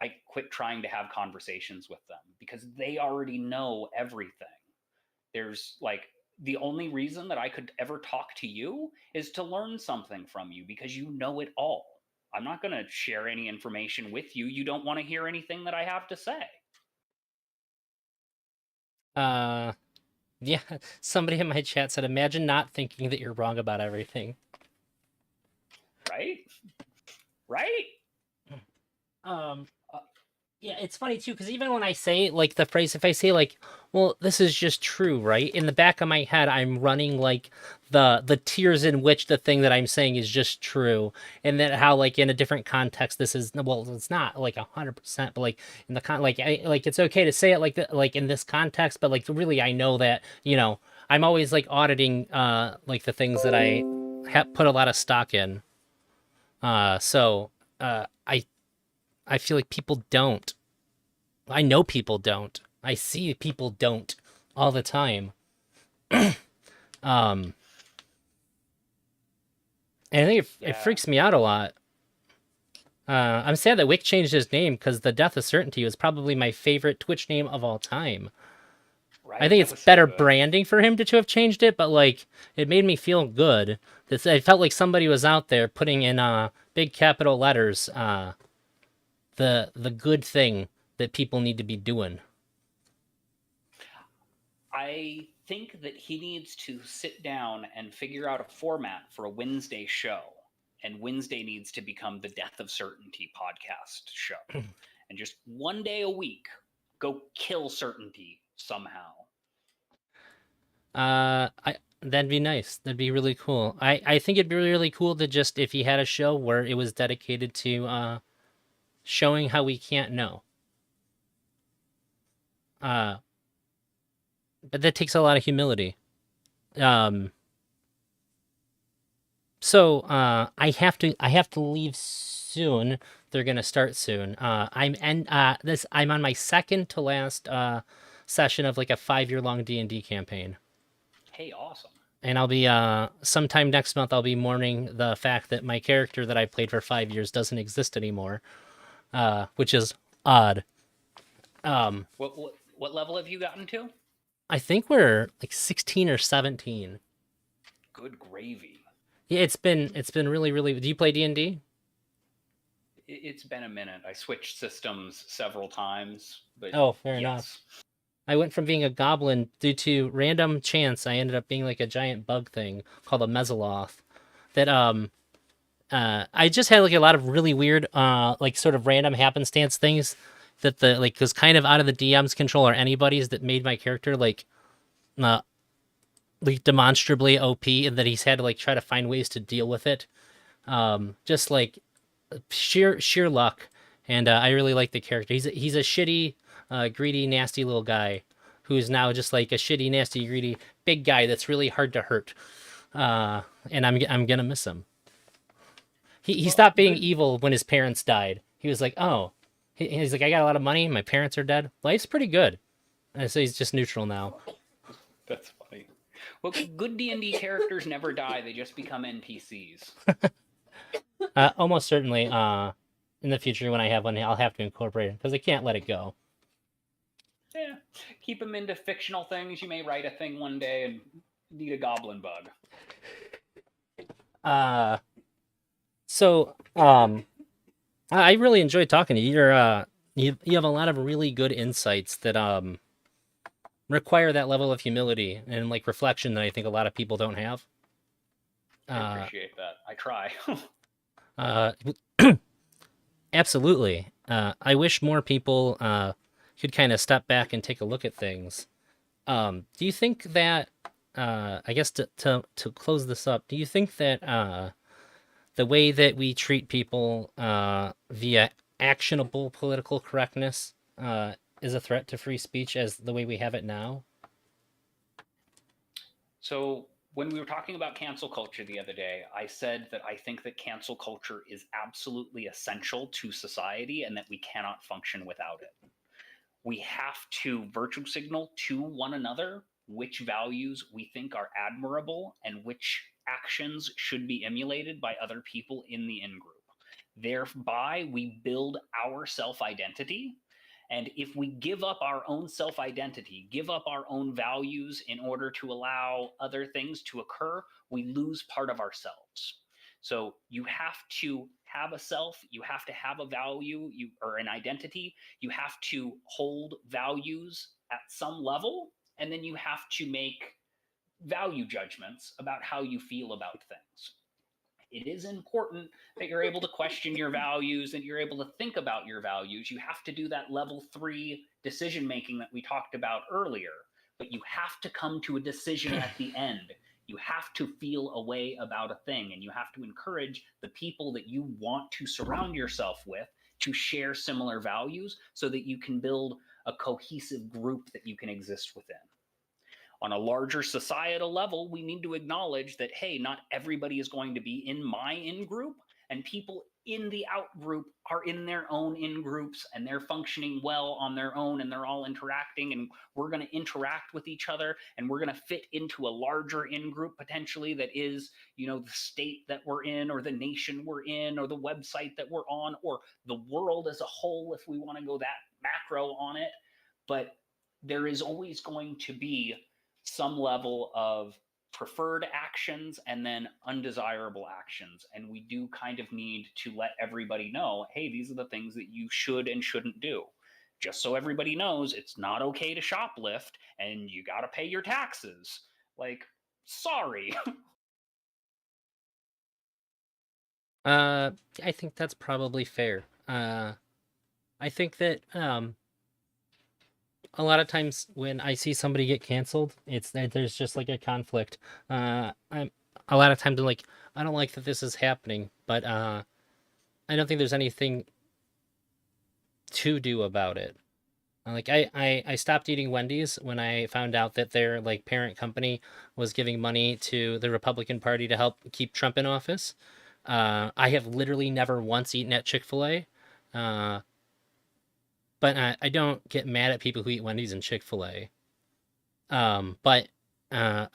I quit trying to have conversations with them because they already know everything. There's like the only reason that I could ever talk to you is to learn something from you because you know it all. I'm not going to share any information with you. You don't want to hear anything that I have to say, Uh, yeah. Somebody in my chat said, imagine not thinking that you're wrong about everything. right? Right? Um, Uh, Yeah, it's funny too, because even when I say like the phrase, if I say like, "Well, this is just true," right? In the back of my head, I'm running like the tiers in which the thing that I'm saying is just true, and then how like in a different context this is well, it's not like 100%, but like in the like it's okay to say it like that, like in this context, but like really I know that I'm always like auditing like the things that I have put a lot of stock in. So I feel like people don't. I know people don't. I see people don't all the time. Um, and I think it yeah, freaks me out a lot. I'm sad that Wick changed his name because the Death of Certainty was probably my favorite Twitch name of all time. I right? think That it's was so better good. branding for him to have changed it, but like it made me feel good. I felt like somebody was out there putting in big capital letters the good thing that people need to be doing. I think that he needs to sit down and figure out a format for a Wednesday show. And Wednesday needs to become the Death of Certainty podcast show. And just one day a week, go kill certainty somehow. I That'd be nice. That'd be really cool. I think it'd be really cool to just if he had a show where it was dedicated to showing how we can't know. Uh, but that takes a lot of humility. Um, so I have to leave soon. They're gonna start soon. I'm on my second to last session of like a 5 year long D&D campaign. Hey, awesome. And I'll be sometime next month I'll be mourning the fact that my character that I played for 5 years doesn't exist anymore, which is odd. Um, What level have you gotten to? I think we're like 16 or 17. Good gravy. Yeah, it's been really. Do you play D&D? It's been a minute. I switched systems several times, but Oh, fair enough. yes. I went from being a goblin due to random chance. I ended up being like a giant bug thing called a mesoloth. That I just had like a lot of really weird like sort of random happenstance things that the like was kind of out of the DM's control or anybody's that made my character uh like demonstrably OP and that he's had to like try to find ways to deal with it. Just like sheer luck, and I really like the character. He's a shitty, greedy, nasty little guy who's now just like a shitty, nasty, greedy big guy that's really hard to hurt. And I'm gonna miss him. He Well, stopped being good. evil when his parents died. He was like, oh, he's like, I got a lot of money. My parents are dead. Life's pretty good. And so he's just neutral now. That's funny. Well, good D&D characters never die; they just become NPCs. Almost certainly, in the future when I have one, I'll have to incorporate it because I can't let it go. Yeah, keep them into fictional things. You may write a thing one day and need a goblin bug. Uh, so I really enjoyed talking to you. You have a lot of really good insights that require that level of humility and like reflection that I think a lot of people don't have. I Uh, appreciate that. I try. uh, Absolutely. I wish more people could kind of step back and take a look at things. Do you think that, I guess to close this up, do you think that the way that we treat people via actionable political correctness is a threat to free speech as the way we have it now? So, when we were talking about cancel culture the other day, I said that I think that cancel culture is absolutely essential to society and that we cannot function without it. We have to virtue signal to one another which values we think are admirable and which actions should be emulated by other people in the in group. Thereby, we build our self identity. And if we give up our own self identity, give up our own values in order to allow other things to occur, we lose part of ourselves. So you have to have a self, you have to have a value, you or an identity, you have to hold values at some level, and then you have to make value judgments about how you feel about things. It is important that you're able to question your values and you're able to think about your values. You have to do that level 3 decision making that we talked about earlier, but you have to come to a decision at the end. You have to feel a way about a thing, and you have to encourage the people that you want to surround yourself with to share similar values so that you can build a cohesive group that you can exist within. On a larger societal level, we need to acknowledge that, hey, not everybody is going to be in my in group, and people in the out group are in their own in groups and they're functioning well on their own and they're all interacting, and we're going to interact with each other and we're going to fit into a larger in group potentially that is, the state that we're in or the nation we're in or the website that we're on or the world as a whole if we want to go that macro on it. But there is always going to be some level of preferred actions and then undesirable actions. And we do kind of need to let everybody know, hey, these are the things that you should and shouldn't do. Just so everybody knows it's not okay to shoplift and you got to pay your taxes. Like, sorry. Uh, I think that's probably fair. I think that a lot of times when I see somebody get canceled, it's that there's just like a conflict. I'm a lot of times I'm like, I don't like that this is happening, but I don't think there's anything to do about it. Like I stopped eating Wendy's when I found out that their like parent company was giving money to the Republican Party to help keep Trump in office. I have literally never once eaten at Chick-fil-A. Uh, but I don't get mad at people who eat Wendy's and Chick-fil-A. But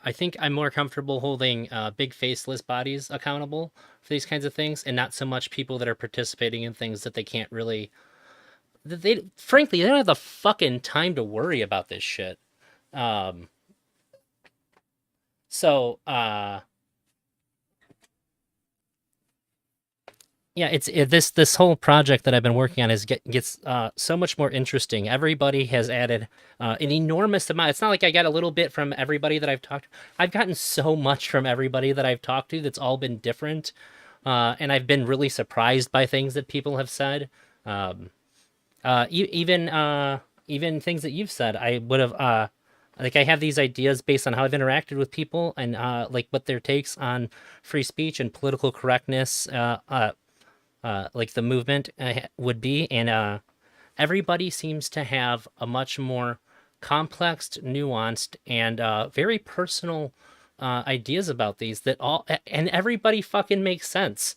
I think I'm more comfortable holding big faceless bodies accountable for these kinds of things, and not so much people that are participating in things that they can't really. They frankly they don't have the fucking time to worry about this shit. Um, so yeah, this whole project that I've been working on gets so much more interesting. Everybody has added an enormous amount. It's not like I got a little bit from everybody that I've talked. I've gotten so much from everybody that I've talked to. That's all been different, and I've been really surprised by things that people have said. Um, even things that you've said, I would have like I have these ideas based on how I've interacted with people and like what their takes on free speech and political correctness. Like the movement would be, and everybody seems to have a much more complex, nuanced, and very personal ideas about these that all and everybody fucking makes sense.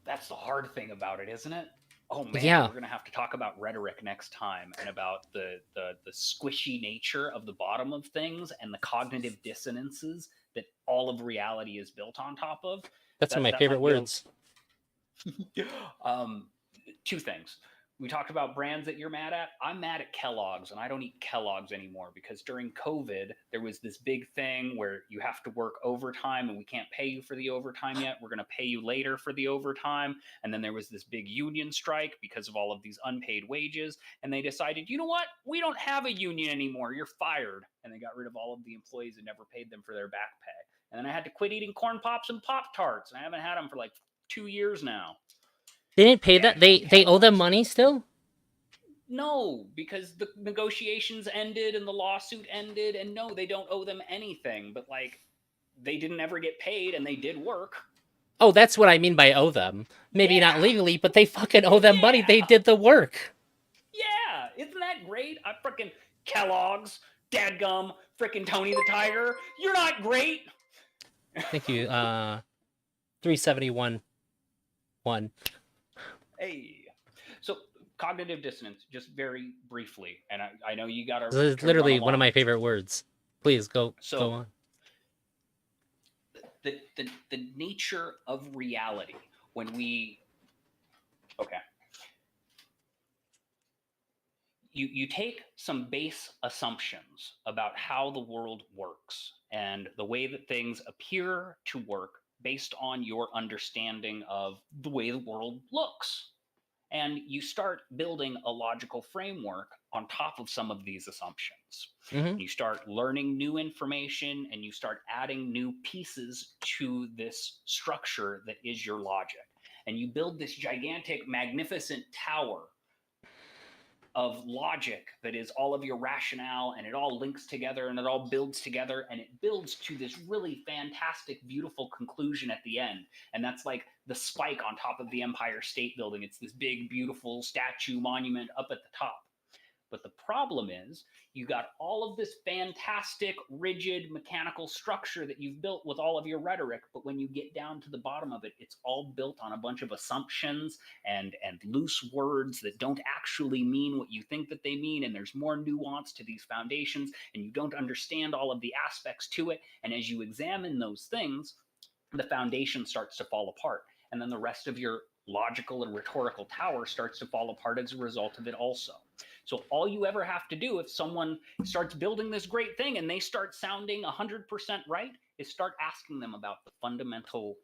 That's the hard thing about it, isn't it? Oh man, Yeah, we're gonna have to talk about rhetoric next time and about the squishy nature of the bottom of things and the cognitive dissonances that all of reality is built on top of. that's one of my That favorite might be a words. um, two things. We talked about brands that you're mad at. I'm mad at Kellogg's, and I don't eat Kellogg's anymore because during COVID, there was this big thing where you have to work overtime and we can't pay you for the overtime yet. We're going to pay you later for the overtime. And then there was this big union strike because of all of these unpaid wages. And they decided, you know what? We don't have a union anymore. You're fired. And they got rid of all of the employees and never paid them for their back pay. And then I had to quit eating corn pops and Pop Tarts. And I haven't had them for like 2 years now. They didn't pay that. Dadgum They owe them Kellogg's. money still. No, because the negotiations ended and the lawsuit ended, and no, they don't owe them anything. But like, they didn't ever get paid, and they did work. Oh, that's what I mean by owe them. Maybe not Yeah, legally, but they fucking owe them money. They yeah, did the work. yeah. Isn't that great? I freaking Kellogg's, Dadgum, freaking Tony the Tiger. You're not great. Thank you. 371 1. Hey. So cognitive dissonance, just very briefly, and I know you got This to is run literally one of along. my favorite words. Please go So on. the nature of reality when we okay, you take some base assumptions about how the world works and the way that things appear to work based on your understanding of the way the world looks, and you start building a logical framework on top of some of these assumptions. Hmm. You start learning new information and you start adding new pieces to this structure that is your logic. And you build this gigantic, magnificent tower of logic that is all of your rationale, and it all links together and it all builds together and it builds to this really fantastic, beautiful conclusion at the end. And that's like the spike on top of the Empire State Building. It's this big, beautiful statue monument up at the top. But the problem is, you got all of this fantastic, rigid, mechanical structure that you've built with all of your rhetoric. But when you get down to the bottom of it, it's all built on a bunch of assumptions and loose words that don't actually mean what you think that they mean. And there's more nuance to these foundations, and you don't understand all of the aspects to it. And as you examine those things, the foundation starts to fall apart. And then the rest of your logical and rhetorical tower starts to fall apart as a result of it also. So all you ever have to do if someone starts building this great thing and they start sounding 100% right is start asking them about the fundamental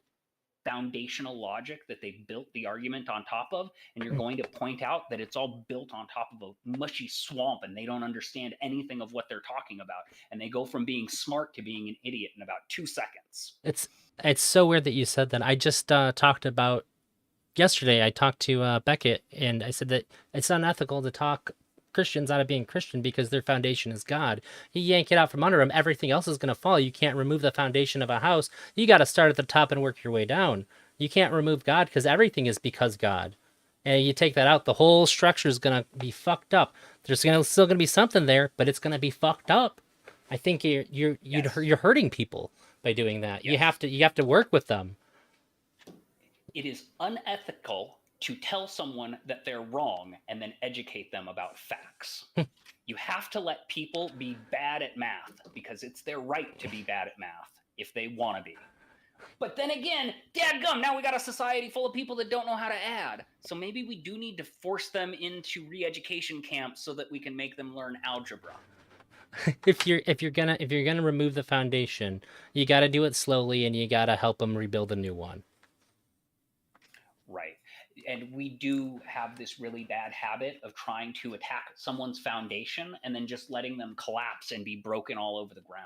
foundational logic that they built the argument on top of, and you're going to point out that it's all built on top of a mushy swamp and they don't understand anything of what they're talking about, and they go from being smart to being an idiot in about 2 seconds. It's it's so weird that you said that. I just talked about yesterday. I talked to Beckett, and I said that it's unethical to talk Christians out of being Christian because their foundation is God. You yank it out from under them, everything else is going to fall. You can't remove the foundation of a house. You got to start at the top and work your way down. You can't remove God because everything is because God. And you take that out, the whole structure is going to be fucked up. There's still going to be something there, but it's going to be fucked up. I think Yes. you're hurting people by doing that. Yes. You have to work with them. It is unethical to tell someone that they're wrong and then educate them about facts. You have to let people be bad at math because it's their right to be bad at math if they want to be. But then again, dadgum, now we got a society full of people that don't know how to add. So maybe we do need to force them into re-education camps so that we can make them learn algebra. If you're gonna remove the foundation, you got to do it slowly, and you got to help them rebuild a new one. Right. And we do have this really bad habit of trying to attack someone's foundation and then just letting them collapse and be broken all over the ground.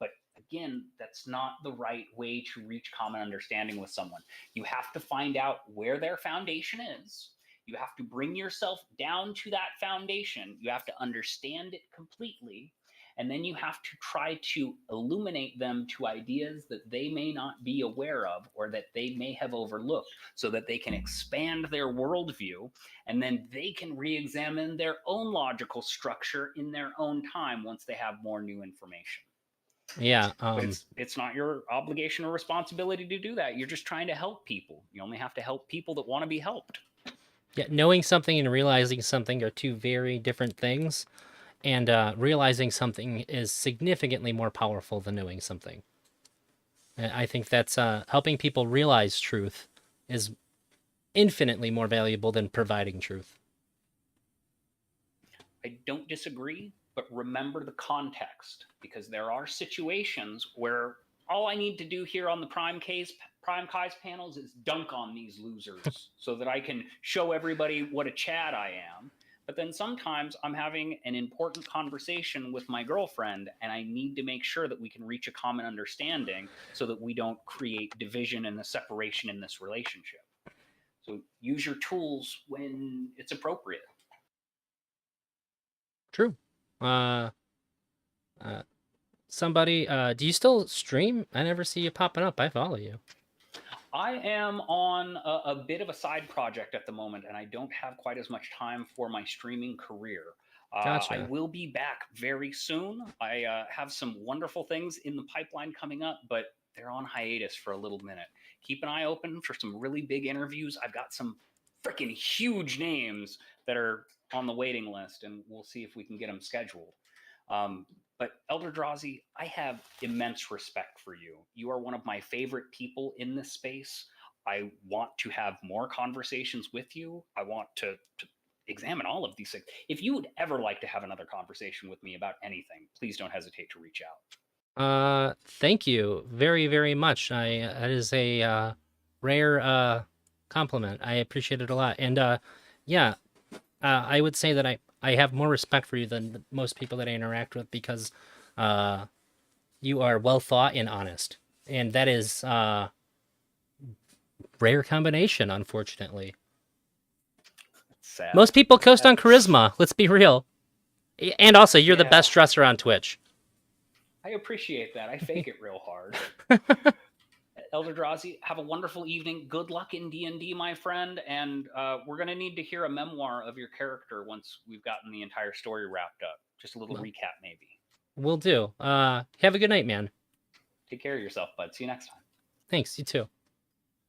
But again, that's not the right way to reach common understanding with someone. You have to find out where their foundation is. You have to bring yourself down to that foundation. You have to understand it completely. And then you have to try to illuminate them to ideas that they may not be aware of or that they may have overlooked so that they can expand their worldview, and then they can re-examine their own logical structure in their own time once they have more new information. Yeah. But it's not your obligation or responsibility to do that. You're just trying to help people. You only have to help people that want to be helped. Yeah, knowing something and realizing something are two very different things, and realizing something is significantly more powerful than knowing something. And I think that's helping people realize truth is infinitely more valuable than providing truth. I don't disagree, but remember the context, because there are situations where all I need to do here on the Prime Kai's panels is dunk on these losers so that I can show everybody what a Chad I am. But then sometimes I'm having an important conversation with my girlfriend, and I need to make sure that we can reach a common understanding so that we don't create division and the separation in this relationship. So use your tools when it's appropriate. True. Uh, uh, somebody, do you still stream? I never see you popping up. I follow you. I am on a bit of a side project at the moment, and I don't have quite as much time for my streaming career. I Gotcha. will be back very soon. I have some wonderful things in the pipeline coming up, but they're on hiatus for a little minute. Keep an eye open for some really big interviews. I've got some freaking huge names that are on the waiting list, and we'll see if we can get them scheduled. But Elder Drazi, I have immense respect for you. You are one of my favorite people in this space. I want to have more conversations with you. I want to examine all of these things. If you would ever like to have another conversation with me about anything, please don't hesitate to reach out. Thank you very, very much. That is a rare compliment. I appreciate it a lot. And yeah, I would say that I have more respect for you than most people that I interact with because uh, you are well thought and honest, and that is rare combination, unfortunately. Sad. Most people coast on charisma. Let's be real. And also, you're the Yeah, best dresser on Twitch. I appreciate that. I fake it real hard. Elder Drazi, have a wonderful evening. Good luck in D&D, my friend. And we're going to need to hear a memoir of your character once we've gotten the entire story wrapped up. Just a little Well, recap, maybe. will do. Have a good night, man. Take care of yourself, bud. See you next time. Thanks. You too.